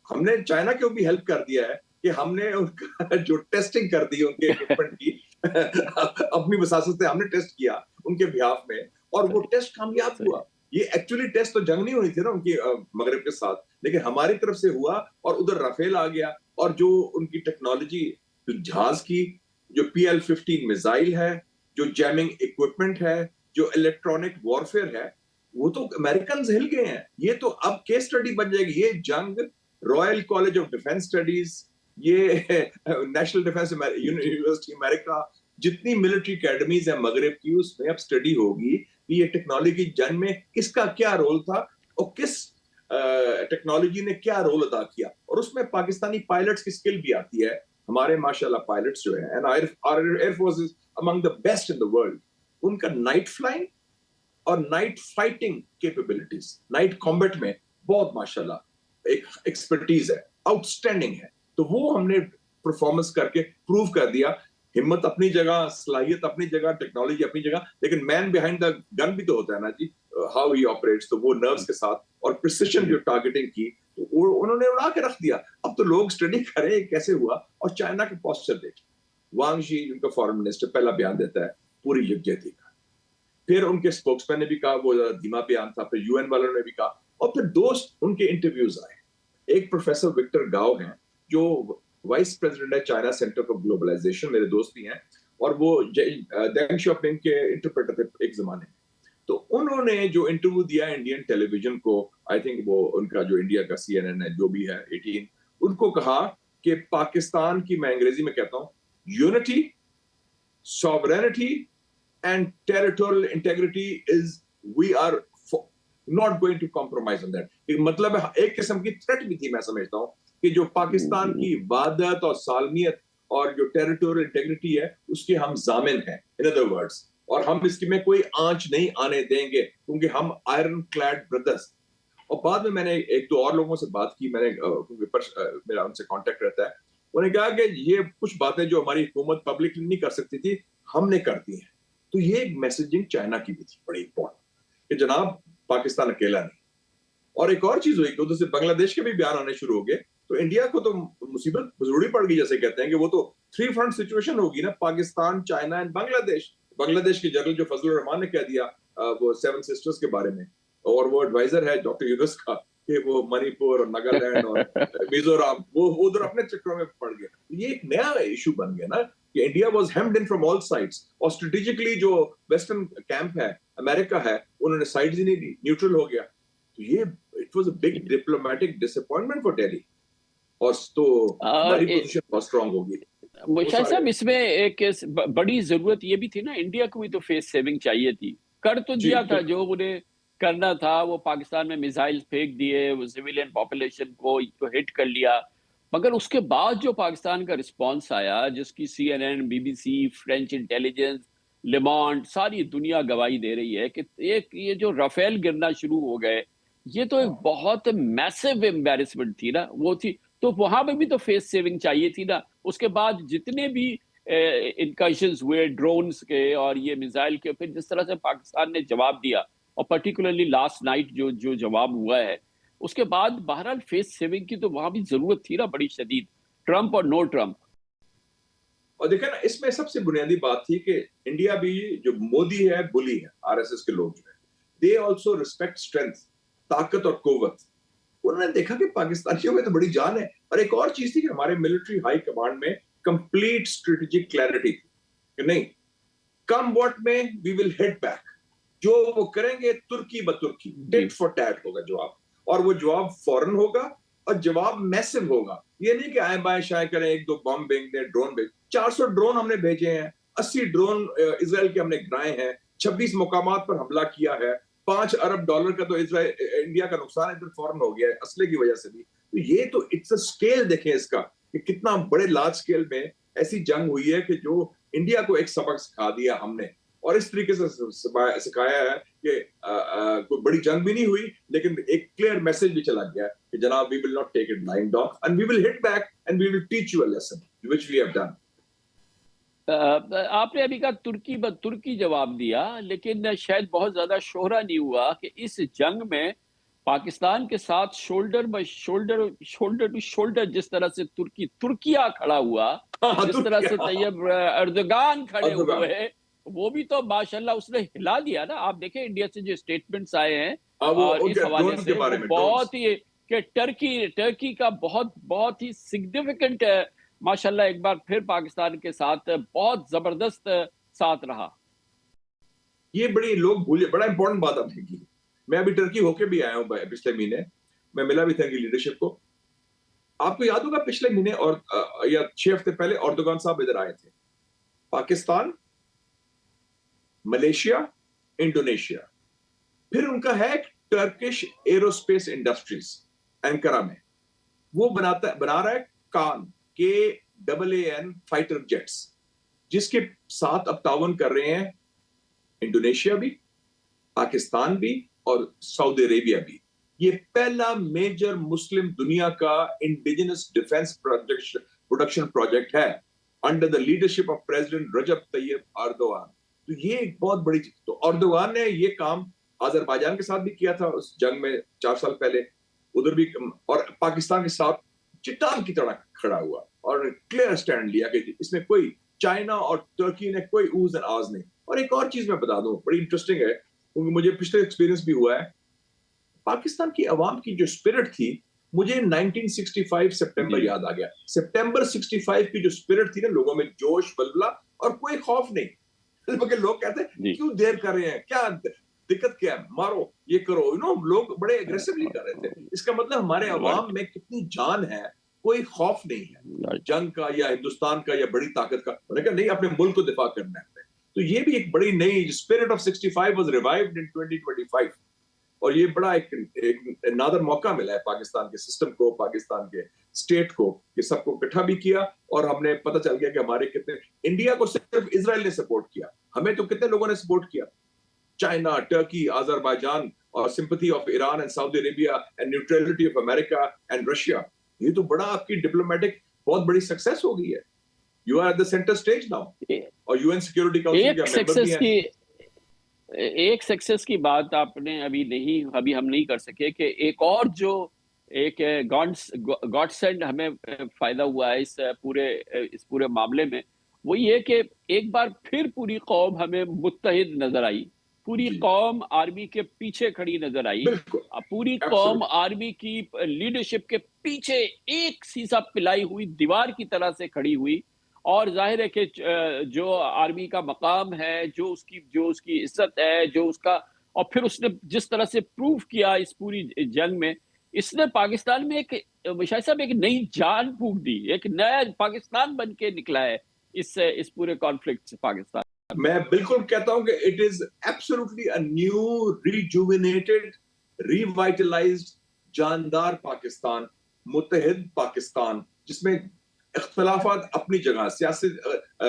ہم نے چائنا کو بھی ہیلپ کر دیا ہے کہ ہم نے ان کا جو ٹیسٹنگ کر دی ان کے اکوپمنٹ کی اپنی وساست سے ہم نے ٹیسٹ کیا ان کے بہاف میں, اور وہ ٹیسٹ کامیاب ہوا. یہ ایکچولی ٹیسٹ تو جنگ نہیں ہونی تھی نا ان کی مغرب کے ساتھ, لیکن ہماری طرف سے ہوا, اور ادھر رافیل آ گیا, اور جو ان کی ٹیکنالوجی, جو جہاز کی, جو PL-15 میزائل ہے, جو جیمنگ اکوپمنٹ ہے, جو الیکٹرانک وارفیئر ہے, وہ تو امریکنز ہل گئے ہیں. یہ تو اب کیس اسٹڈی بن جائے گی. یہ جنگ Royal college of defence studies, یہ نیشنل ڈیفنس یونیورسٹی امریکہ, جتنی ملٹری اکیڈمیز ہیں مغرب کی, اس میں اب اسٹڈی ہوگی کہ یہ ٹیکنالوجی جنگ میں کس کا کیا رول تھا اور کس ٹیکنالوجی نے کیا رول ادا کیا. اور اس میں پاکستانی پائلٹس کی سکل بھی آتی ہے. ہمارے ماشاءاللہ پائلٹس جو ہیں, air force is among the best in the world. ان کا نائٹ فلائنگ اور night fighting capabilities, night combat میں بہت ماشاءاللہ ایک ایکسپرٹیز ہے, آؤٹ اسٹینڈنگ ہے. تو وہ ہم نے پرفارمنس کر کے پروو کر دیا. ہمت اپنی جگہ, صلاحیت اپنی جگہ, ٹیکنالوجی اپنی جگہ, لیکن مین بیہائنڈ دا گن بھی تو ہوتا ہے نا جی, ہاؤ ہی آپریٹس. تو وہ نروز کے ساتھ اور پریسیشن جو ٹارگیٹنگ کی, تو انہوں نے اڑا کے رکھ دیا. اب تو لوگ اسٹڈی کریں کیسے ہوا. اور چائنا کے پوسچر دیکھیں, وانگ شی ان کا فارن منسٹر پہلا بیان دیتا ہے پوری یکجہتی کا, پھر ان کے اسپوکس مین نے بھی کہا, وہ دھیما بیان تھا, پھر UN والوں نے بھی کہا, اور پھر دوست ان کے انٹرویوز آئے. ایک پروفیسر وکٹر گاؤ ہیں جو وائس پریزیڈنٹ ہے چائنا سینٹر فار گلوبلائزیشن, میرے دوست بھی ہیں, اور وہ دینگ شاپنگ کے انٹرپریٹر تھے ایک زمانے میں. تو انہوں نے جو انٹرویو دیا انڈین ٹیلی ویژن کو, آئی تھنک وہ ان کا جو انڈیا کا CNN ہے جو بھی ہے 18, उनको कहा कि पाकिस्तान की, मैं अंग्रेजी में कहता हूं, unity, sovereignty and territorial integrity is, we are not going to compromise on that. मतलब एक किस्म की थ्रेट भी थी, मैं समझता हूं कि जो पाकिस्तान की वादत और सालमियत और जो टेरिटोरियल इंटेग्रिटी है उसके हम जामिन हैं, इन अदर वर्ड्स, और हम इसकी में कोई आंच नहीं आने देंगे क्योंकि हम आयरन क्लैड ब्रदर्स। और बाद में मैंने एक दो और लोगों से बात की, मैंने मेरा उनसे कांटेक्ट रहता है, उन्होंने कहा कि ये कुछ बातें जो हमारी हुकूमत पब्लिकली नहीं कर सकती थी हमने कर दी है। तो ये एक मैसेजिंग चाइना की भी थी बड़ी इंपॉर्टेंट कि जनाब पाकिस्तान अकेला नहीं। और एक और चीज हुई कि उधर से बांग्लादेश के भी बयान आने शुरू हो गए, तो इंडिया को तो मुसीबत जरूरी पड़ गई, जैसे कहते हैं कि वो तो 3 फ्रंट सिचुएशन होगी ना, पाकिस्तान, चाइना एंड बांग्लादेश। बांग्लादेश के जनरल जो फजलुर रहमान ने कह दिया वो 7 सिस्टर्स के बारे में, और वो एडवाइजर है डॉक्टर यूनुस का कि वो मणिपुर और नागालैंड और मिजोरम वो उधर अपने चक्रों में पड़ गए। ये एक नया इशू बन गया ना कि India was hemmed in from all sides, और स्ट्रेटेजिकली जो वेस्टर्न कैंप है, अमेरिका है, उन्होंने साइड्स ही नहीं दी, न्यूट्रल हो गया। तो ये it was a big diplomatic disappointment for Delhi, और तो हमारी पोजीशन बहुत स्ट्रांग होगी। मुशाहिद साहब, इसमें एक बड़ी जरूरत ये भी थी ना, इंडिया को भी तो फेस सेविंग चाहिए थी। कर तो दिया था जो उन्हें करना था, वो पाकिस्तान में मिसाइल फेंक दिए, वो सिविलियन पॉपुलेशन को तो हिट कर लिया, मगर उसके बाद जो पाकिस्तान का रिस्पांस आया, जिसकी CNN, BBC, फ्रेंच इंटेलिजेंस, लेमॉन्ट, सारी दुनिया गवाही दे रही है कि एक ये जो राफेल गिरना शुरू हो गए, ये तो एक बहुत मैसिव एम्बैरेसमेंट थी ना, वो थी। तो वहां पे भी तो फेस सेविंग चाहिए थी ना। उसके बाद जितने भी इनकर्शंस हुए ड्रोन्स के और ये मिसाइल के, फिर जिस तरह से पाकिस्तान ने जवाब दिया, और पर्टिकुलरली लास्ट नाइट जो जवाब हुआ है, उसके बाद बहरहाल फेस सेविंग की तो वहां भी जरूरत थी ना, बड़ी शदीद, ट्रंप और नो ट्रंप। और देखा ना, इसमें सबसे बुनियादी बात थी कि इंडिया भी, जो मोदी है बुली है, RSS के लोग जो है, दे ऑल्सो रिस्पेक्ट स्ट्रेंथ, ताकत और कुव्वत। उन्होंने देखा कि पाकिस्तानियों में तो बड़ी जान है। और एक और चीज थी कि हमारे मिलिट्री हाई कमांड में कंप्लीट स्ट्रेटेजिक क्लैरिटी थी कि नहीं, कम व्हाट में वी विल हिट बैक, जो वो करेंगे तुर्की बतुर्की, टिट फॉर टैट होगा जवाब, और वो जवाब फौरन होगा और जवाब मैसिव होगा। ये नहीं कि आए बाएं शाये करें, एक दो बम भेज दें, ड्रोन भेज, 400 ड्रोन हमने भेजे हैं, 80 ड्रोन इजराइल के हमने गिराए हैं, 26 मुकामात पर हमला किया है, $5 अरब का तो इंडिया का नुकसान इधर फौरन हो गया है असले की वजह से भी। तो ये तो इट्स अ स्केल देखें इसका कि कितना बड़े लार्ज स्केल में ऐसी जंग हुई है कि जो इंडिया को एक सबक सिखा दिया हमने, और इस तरीके से सिखाया है कि कोई बड़ी जंग भी नहीं हुई, लेकिन एक क्लियर मैसेज भी चला गया कि जनाब we will not take it lying down and we will hit back and we will teach you a lesson which we have done. आपने अभी कहा तुर्की जवाब दिया, लेकिन शायद बहुत ज्यादा शोहरा नहीं हुआ कि इस जंग में पाकिस्तान के साथ शोल्डर टू शोल्डर जिस तरह से तुर्किया खड़ा हुआ, जिस तरह से तैयब अर्दोगान खड़े हुए, वो भी तो माशाल्लाह उसने हिला दिया ना। आप देखें इंडिया से जो स्टेटमेंट्स आए हैं और इस हवाले से बहुत ही कि टर्की का बहुत ही सिग्निफिकेंट माशाल्लाह एक बार फिर पाकिस्तान के साथ बहुत जबरदस्त साथ रहा। ये बड़ी लोग भूले, बड़ा इंपॉर्टेंट बात आपने की। मैं अभी टर्की होके भी आया हूँ पिछले महीने, मैं मिला भी था इनकी लीडरशिप को। आपको याद होगा पिछले महीने और या 6 हफ्ते पहले अर्दोगान साहब इधर आए थे। पाकिस्तान, मलेशिया, इंडोनेशिया, फिर उनका है टर्किश एरोस्पेस इंडस्ट्रीज एंकारा में, वो बना रहा है KAAN फाइटर जेट्स, जिसके साथ अब ताउन कर रहे हैं इंडोनेशिया भी, पाकिस्तान भी और सऊदी अरेबिया भी। ये पहला मेजर मुस्लिम दुनिया का इंडिजिनस डिफेंस प्रोडक्शन प्रोजेक्ट है under the leadership of president Recep Tayyip Erdogan. तो ये एक बहुत बड़ी चीज। तो अर्दोगान ने ये काम अजरबैजान के साथ भी किया था उस जंग में 4 साल पहले, उधर भी, और पाकिस्तान के साथ चट्टान की तरह खड़ा हुआ और क्लियर स्टैंड लिया कि इसमें कोई, चाइना और टर्की ने कोई ऊज एंड आज नहीं। और एक और चीज मैं बता दूं, बड़ी इंटरेस्टिंग है, क्योंकि मुझे पिछले एक्सपीरियंस भी हुआ है। पाकिस्तान की आवाम की जो स्पिरिट थी, मुझे 1965 सितंबर याद आ गया। सितंबर 65 की जो स्पिरिट थी ना, लोगों में जोश, बलबला और कोई खौफ नहीं। लोग कहते हैं क्यों देर कर रहे हैं, क्या दिक्कत क्या है, मारो, ये करो, लोग बड़े एग्रेसिवली कर रहे थे। इसका मतलब हमारे अवाम में कितनी जान है कोई खौफ नहीं है जंग का या हिंदुस्तान का या बड़ी ताकत का। उन्होंने कहा नहीं, अपने मुल्क को दिफा करना है। तो ये भी एक बड़ी नई स्पिरिट ऑफ 65 वाज रिवाइव्ड इन 2025, और ये बड़ा एक नादर मौका मिला है पाकिस्तान के सिस्टम को, पाकिस्तान के स्टेट को, कि सबको इकट्ठा भी किया, और हमने पता चल गया कि हमारे कितने, इंडिया को सिर्फ इजराइल ने सपोर्ट किया, हमें तो कितने लोगों ने सपोर्ट किया, चाइना, टर्की, अजरबैजान, और sympathy of Iran and Saudi Arabia and neutrality of America and Russia. ये तो बड़ा आपकी डिप्लोमेटिक बहुत बड़ी सक्सेस हो गई है। You are at the centre stage now, और यूएन सिक्योरिटी काउंसिल के मेंबर भी हैं। एक सक्सेस की बात आपने अभी हम नहीं कर सके कि एक और जो एक गॉडसेंड हमें फायदा हुआ है इस पूरे मामले में, वो ये कि एक बार फिर पूरी कौम हमें मुत्तहिद नजर आई, पूरी कौम आर्मी के पीछे खड़ी नजर आई, पूरी कौम आर्मी की लीडरशिप के पीछे एक सीसा पिलाई हुई दीवार की तरह से खड़ी हुई। और जाहिर है कि जो आर्मी का मकाम है, जो उसकी इज्जत है, जो उसका, और फिर उसने जिस तरह से प्रूव किया इस पूरी जंग में, इसने पाकिस्तान में शायद साहब एक नई जान फूंक दी, एक नया पाकिस्तान बन के निकला है इस पूरे कॉन्फ्लिक्ट से पाकिस्तान। मैं बिल्कुल कहता हूं कि it is absolutely a new rejuvenated revitalised जानदार पाकिस्तान, मुत्तहिद पाकिस्तान, जिसमें इख्तलाफात अपनी जगह, सियासी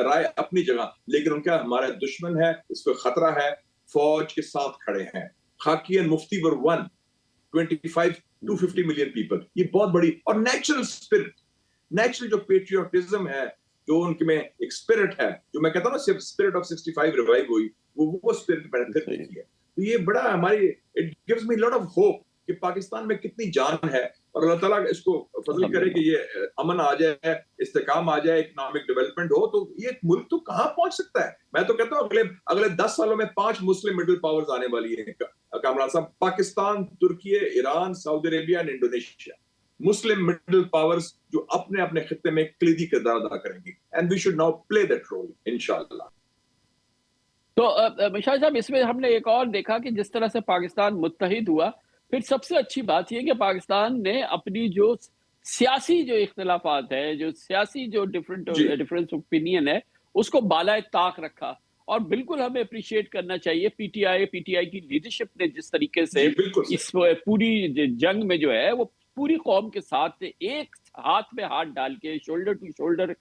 राय अपनी जगह, लेकिन उनका हमारा दुश्मन है, इस पर खतरा है, फौज के साथ खड़े हैं। खाकी and Mufti were one, 25 to 50 million people, ये बहुत बड़ी और नेचुरल स्पिरिट, नेचुरल जो पेट्रियोटिज्म है, जो उनके में एक स्पिरिट है, जो मैं कहता हूँ ना सिर्फ स्पिरिट ऑफ 65 रिवाइव हुई, वो स्पिरिट मैंने फिर देखी है। तो ये बड़ा हमारी, it gives me lot of hope कि पाकिस्तान में कितनी जान है, और अल्लाह ताला इसको फजल करे कि ये अमन आ जाए, इस्तेकाम आ जाए, इकोनॉमिक डेवलपमेंट हो, तो ये मुल्क तो कहाँ पहुंच सकता है। मैं तो कहता हूँ अगले 10 सालों में 5 मुस्लिम मिडिल पावर्स आने वाली है कामरान साहब, पाकिस्तान, तुर्की, Iran, Saudi Arabia and Indonesia, Muslim middle powers जो अपने अपने खित्ते में क्लिदी किरदार अदा करेंगी, and we should now play that role इंशाअल्लाह। तो मिशाल साहब, इसमें हमने एक और देखा कि जिस तरह से पाकिस्तान मुत्तहिद हुआ, फिर सबसे अच्छी बात यह कि पाकिस्तान ने अपनी जो सियासी जो इख्तलाफात है, जो सियासी जो डिफरेंस ओपिनियन है, उसको बालाए ताक रखा। और बिल्कुल हमें अप्रिशिएट करना चाहिए पीटीआई की लीडरशिप ने जिस तरीके से इस पूरी जंग में जो है वो पूरी कौम के साथ एक हाथ में हाथ डाल के, शोल्डर टू शोल्डर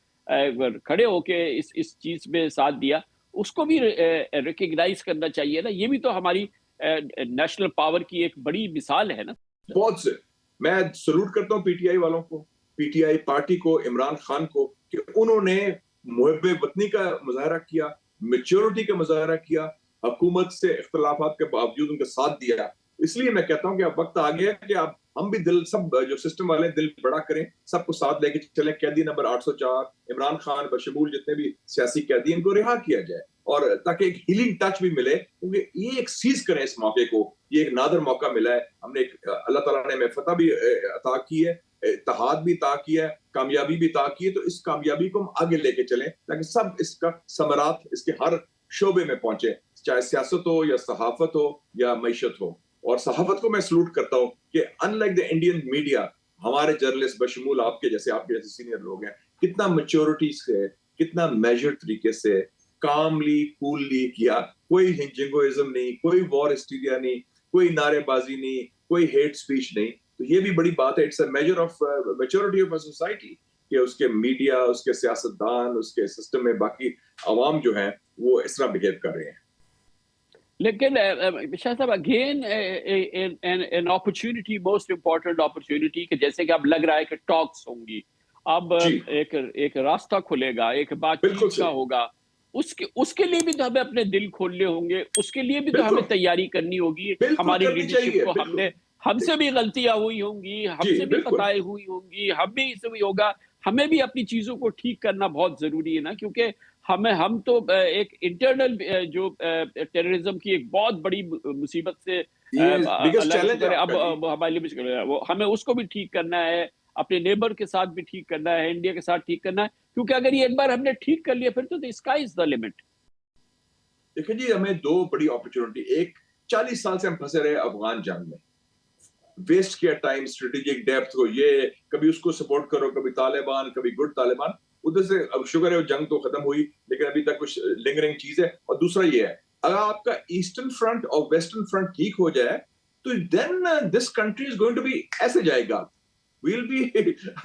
खड़े होके इस चीज में साथ दिया, उसको भी रिकग्नाइज करना चाहिए ना। ये भी तो हमारी नेशनल पावर की एक बड़ी मिसाल है ना। बहुत से मैं सलूट करता हूँ पीटीआई वालों को, पीटीआई पार्टी को, इमरान खान को, कि उन्होंने मुहब्बे वतनी का मुजाहरा किया, मैच्योरिटी का मुजाहरा किया, हुकूमत से इख्तलाफात के बावजूद उनका साथ दिया। इसलिए मैं कहता हूँ कि अब वक्त आ गया कि अब हम भी दिल, सब जो सिस्टम वाले दिल बड़ा करें, सबको साथ लेके चले। कैदी नंबर 804, इमरान खान बशमूल जितने भी सियासी कैदी, इनको रिहा किया जाए, और ताकि एक हीलिंग टच भी मिले, क्योंकि ये एक सीज करें इस मौके को। ये एक नादर मौका मिला है, हमने अल्लाह ताला ने हमें फतह भी अता की है, इत्तेहाद भी अता किया है, कामयाबी भी अता की है। तो इस कामयाबी को हम आगे लेके चलें ताकि सब इसका समरात इसके हर शोबे में पहुंचे, चाहे सियासत हो या सहाफत हो या मईशत हो। और सहाफत को मैं सलूट करता हूँ कि अनलाइक द इंडियन मीडिया, हमारे जर्नलिस्ट बशमूल आपके जैसे सीनियर लोग हैं, कितना मैच्योरिटी से, कितना मेजर तरीके से, कामली, कूलली किया। कोई जिंगोइज्म नहीं, कोई वॉर हिस्टीरिया नहीं, कोई नारेबाजी नहीं, कोई हेट स्पीच नहीं। तो ये भी बड़ी बात है। It's a measure of maturity of a society कि उसके मीडिया, उसके सियासतदान, उसके सिस्टम में बाकी अवाम जो है वो इस तरह बिहेव कर रहे हैं। लेकिन शाह साहब, again an opportunity, most important opportunity, कि जैसे कि अब लग रहा है कि टॉक्स होंगी, अब एक रास्ता खुलेगा, एक बातचीत का होगा, उसके लिए भी तो हमें अपने दिल खोलने होंगे, उसके लिए भी तो हमें तैयारी करनी होगी। हमारी लीडरशिप को हमसे भी गलतियां हुई होंगी, हमसे भी खताएं हुई होंगी, हम भी इससे भी होगा, हमें भी अपनी चीजों को ठीक करना बहुत जरूरी है ना। क्योंकि हम तो एक इंटरनल जो टेररिज्म की एक बहुत बड़ी मुसीबत से अब हमारे लिए वो हमें उसको भी ठीक करना है, अपने नेबर के साथ भी ठीक करना है, इंडिया के साथ ठीक करना है। क्योंकि अगर ये एक बार हमने ठीक कर लिया फिर तो स्काई इज द लिमिट। देखिए जी, हमें दो बड़ी अपॉर्चुनिटी, एक 40 साल से हम फंसे रहे अफगान जंग में, वेस्ट किया टाइम स्ट्रेटेजिक डेप्थ को, ये कभी उसको सपोर्ट करो, कभी तालिबान, कभी गुड तालिबान, उधर से अब शुक्र है जंग तो खत्म हुई, लेकिन अभी तक कुछ लिंगरिंग चीज है। और दूसरा ये है, अगर आपका ईस्टर्न फ्रंट और वेस्टर्न फ्रंट ठीक हो जाए तो then this country is going to be, ऐसे जाएगा, we'll be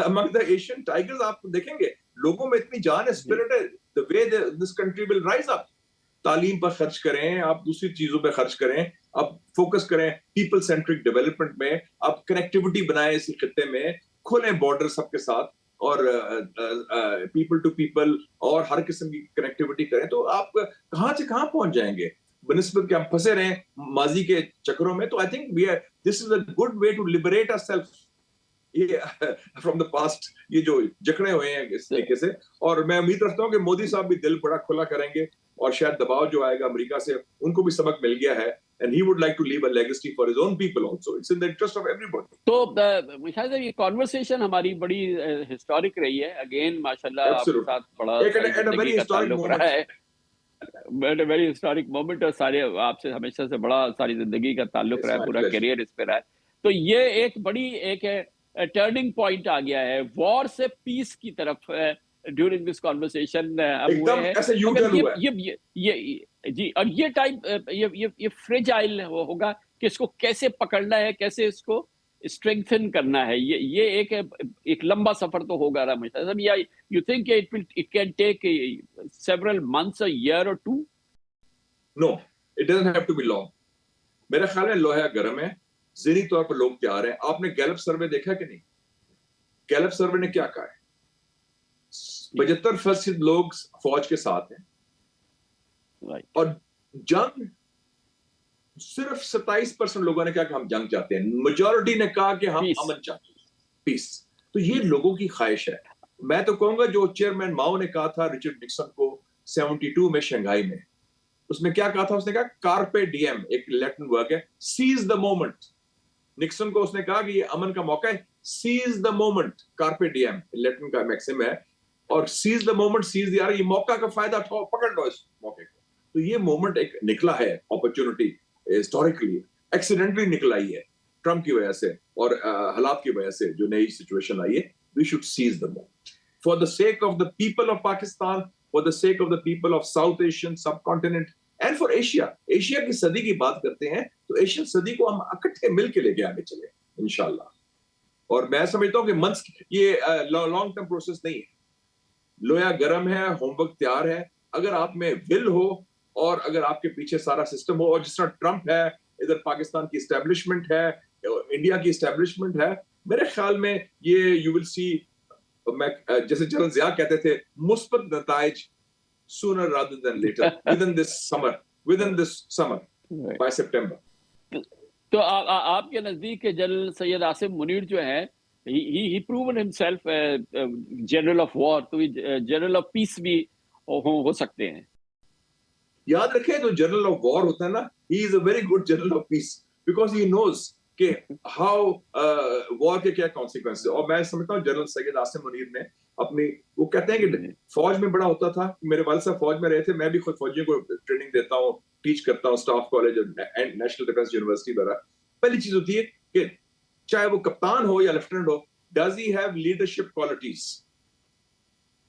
among the Asian tigers. आप देखेंगे लोगों में इतनी जान है, स्पिरिट है, the way this country will rise up. तालीम पर खर्च करें, आप दूसरी चीजों पर खर्च करें, आप फोकस करें पीपल सेंट्रिक डेवलपमेंट में, आप कनेक्टिविटी बनाएं इस खित्ते में, खोलें बॉर्डर सबके साथ और पीपल टू पीपल और हर किस्म की कनेक्टिविटी करें, तो आप कहां से कहां पहुंच जाएंगे बनिस्बत के हम फंसे रहे माजी के चक्रों में। तो I think this is a good way to liberate ourselves ये फ्रॉम द पास्ट, ये जो जकड़े हुए हैं इस तरीके से। और मैं उम्मीद रखता हूँ कि मोदी साहब भी दिल बड़ा खुला करेंगे और शायद दबाव जो आएगा अमेरिका से, उनको भी सबक मिल गया है, and he would like to leave a legacy for his own people also. It's in the interest of everybody. तो मुशाहिद साहब, ये कॉन्वर्सेशन हमारी बड़ी हिस्टोरिक रही है। अगेन माशाल्लाह आपके साथ बड़ा very historic moment. है, वेरी हिस्टोरिक मोमेंट, और सारे आपसे हमेशा से बड़ा सारी जिंदगी का ताल्लुक रहा है, पूरा करियर इस पे रहा है। तो ये एक बड़ी एक टर्निंग पॉइंट आ गया है, वॉर से पीस की तरफ ड्यूरिंग दिस कॉन्वर्सेशन अब हुए हैं। ऐसे यू टर्न हुआ है। ये जी, और ये टाइम ये फ्रेजाइल होगा कि इसको कैसे पकड़ना है, कैसे इसको स्ट्रेंथन करना है। ये एक लंबा सफर तो होगा रमेश, या you think it can take several months, a year और two? No, it doesn't have to be long. मेरा ख्याल है लोहा गर्म है, ज़हनी तौर पर लोग तैयार हैं। आपने गैलप सर्वे देखा कि नहीं? गैलप सर्वे ने क्या कहा है? 75% लोग फौज के साथ हैं, और जंग सिर्फ 27% लोगों ने कहा कि हम जंग चाहते हैं। मेजॉरिटी ने कहा कि हम अमन चाहते हैं, पीस। तो ये लोगों की ख्वाहिश है। मैं तो कहूंगा जो चेयरमैन माओ ने कहा था रिचर्ड निक्सन को 72 में शंघाई में, उसमें क्या कहा था? उसने कहा कार्पे डिएम, एक लैटिन वर्ड है, सीज द मोमेंट। निक्सन को उसने कहा कि ये अमन का मौका है, seize the moment, carpe diem Latin का मैक्सिम है, और seize the moment, seize the, ये मौका का फायदा उठाओ, पकड़ लो इस मौके को। तो ये मोमेंट एक निकला है, अपॉर्चुनिटी हिस्टोरिकली, एक्सीडेंटली निकल आई है ट्रम्प की वजह से और हालात की वजह से जो नई सिचुएशन आई है। We should seize the moment for the sake of the people of Pakistan, for the sake of the people of south Asian subcontinent and for Asia. Asia की सदी की बात करते हैं तो एशियन सदी को हम इकट्ठे मिलकर लेके आगे चले इंशाल्लाह। और मैं समझता हूं कि मंथ्स, ये लॉन्ग टर्म प्रोसेस नहीं है। लोया गर्म है, होमवर्क तैयार है, अगर आप में विल हो और अगर आपके पीछे सारा सिस्टम हो। और जिस तरह ट्रम्प है, इधर पाकिस्तान की एस्टेब्लिशमेंट है, इंडिया की एस्टेब्लिशमेंट है, मेरे ख्याल में ये यू विल सी, मैं जैसे जनरल जिया कहते थे, मुस्बत नताइज sooner rather than later, within this summer, by September. तो आपके नजदीक जनरल सैयद आसिम मुनीर जो है, he proven himself general of war, तो जनरल ऑफ पीस भी हो सकते हैं। याद रखें, जो जनरल ऑफ वॉर होता है ना, he is a very good general of peace because he knows कि how वॉर के क्या कॉन्सिक्वेंसेस। और मैं समझता हूँ जनरल सैयद आसिम मुनीर ने अपनी, वो कहते हैं कि फौज में बड़ा होता था, मेरे वालिद साहब फौज में रहे थे, मैं भी खुद फौजियों को ट्रेनिंग देता हूँ, टीच करता हूँ, staff college and national defence university वगैरह। पहली चीज होती है कि चाहे वो कप्तान हो या लेफ्टिनेंट हो, does he have leadership qualities,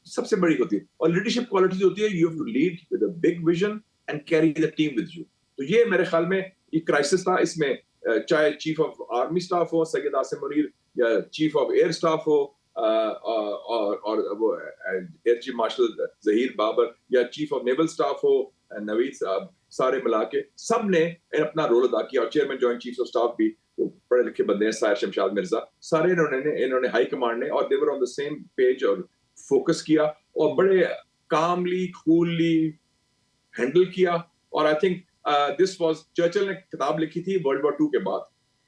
सबसे बड़ी होती है। और लीडरशिप क्वालिटीज होती है, you have to lead with a big vision and carry the team with you. तो ये मेरे ख्याल में ये क्राइसिस था, इसमें चाहे चीफ ऑफ आर्मी स्टाफ हो सैयद आसिम मुनीर, या चीफ ऑफ एयर स्टाफ हो और वो air chief marshal Zaheer Babar, या चीफ ऑफ नेवल स्टाफ हो नवीद साहब, सारे मिला के सब ने अपना रोल अदा किया। और chairman joint chief of staff भी पढ़े लिखे बंदे हैं, साहिर शमशाद मिर्जा, सारे इन्होंने हाई कमांड ने, और they were on the same page और फोकस किया और बड़े कामली कूलली हैंडल किया। और I think this was, Churchill ने किताब लिखी थी वर्ल्ड वॉर 2 के बाद,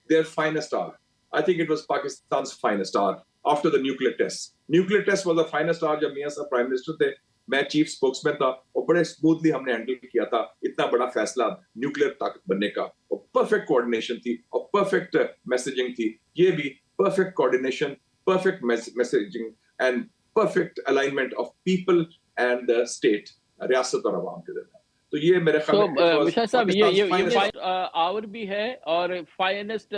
their finest hour. I think it was Pakistan's finest hour after the nuclear test. Nuclear test was the finest hour जब मियां साहब प्राइम मिनिस्टर थे, मैं चीफ स्पोक्समैन था, और बड़े स्मूथली हमने हैंडल किया था इतना बड़ा फैसला न्यूक्लियर ताकत बनने का। और परफेक्ट कोऑर्डिनेशन थी और परफेक्ट मैसेजिंग थी। ये भी perfect coordination, perfect messaging and perfect alignment of people and the state, रियासत और आवाम के दरमियान। तो ये मेरे ख्याल में मुशाहिद साहब, ये आवर भी है और फाइनेस्ट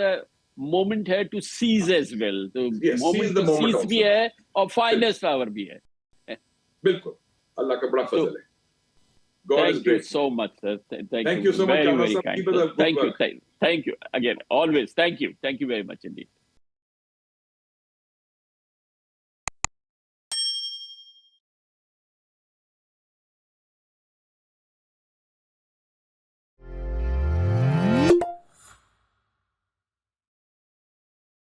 مومنٹ ہے ٹو سیز ایز ویل. تو Yes, seize moment the to moment seize also. بھی ہے اور فائنسٹ آور بھی ہے. بالکل اللہ کا بڑا فضل ہے. God is Thank you great. so much, sir. Thank Thank you so much, very, Kamran very sir. kind. Keep up Sir. the good Thank you. work. Thank you again. Always. Thank you. Thank you very much indeed.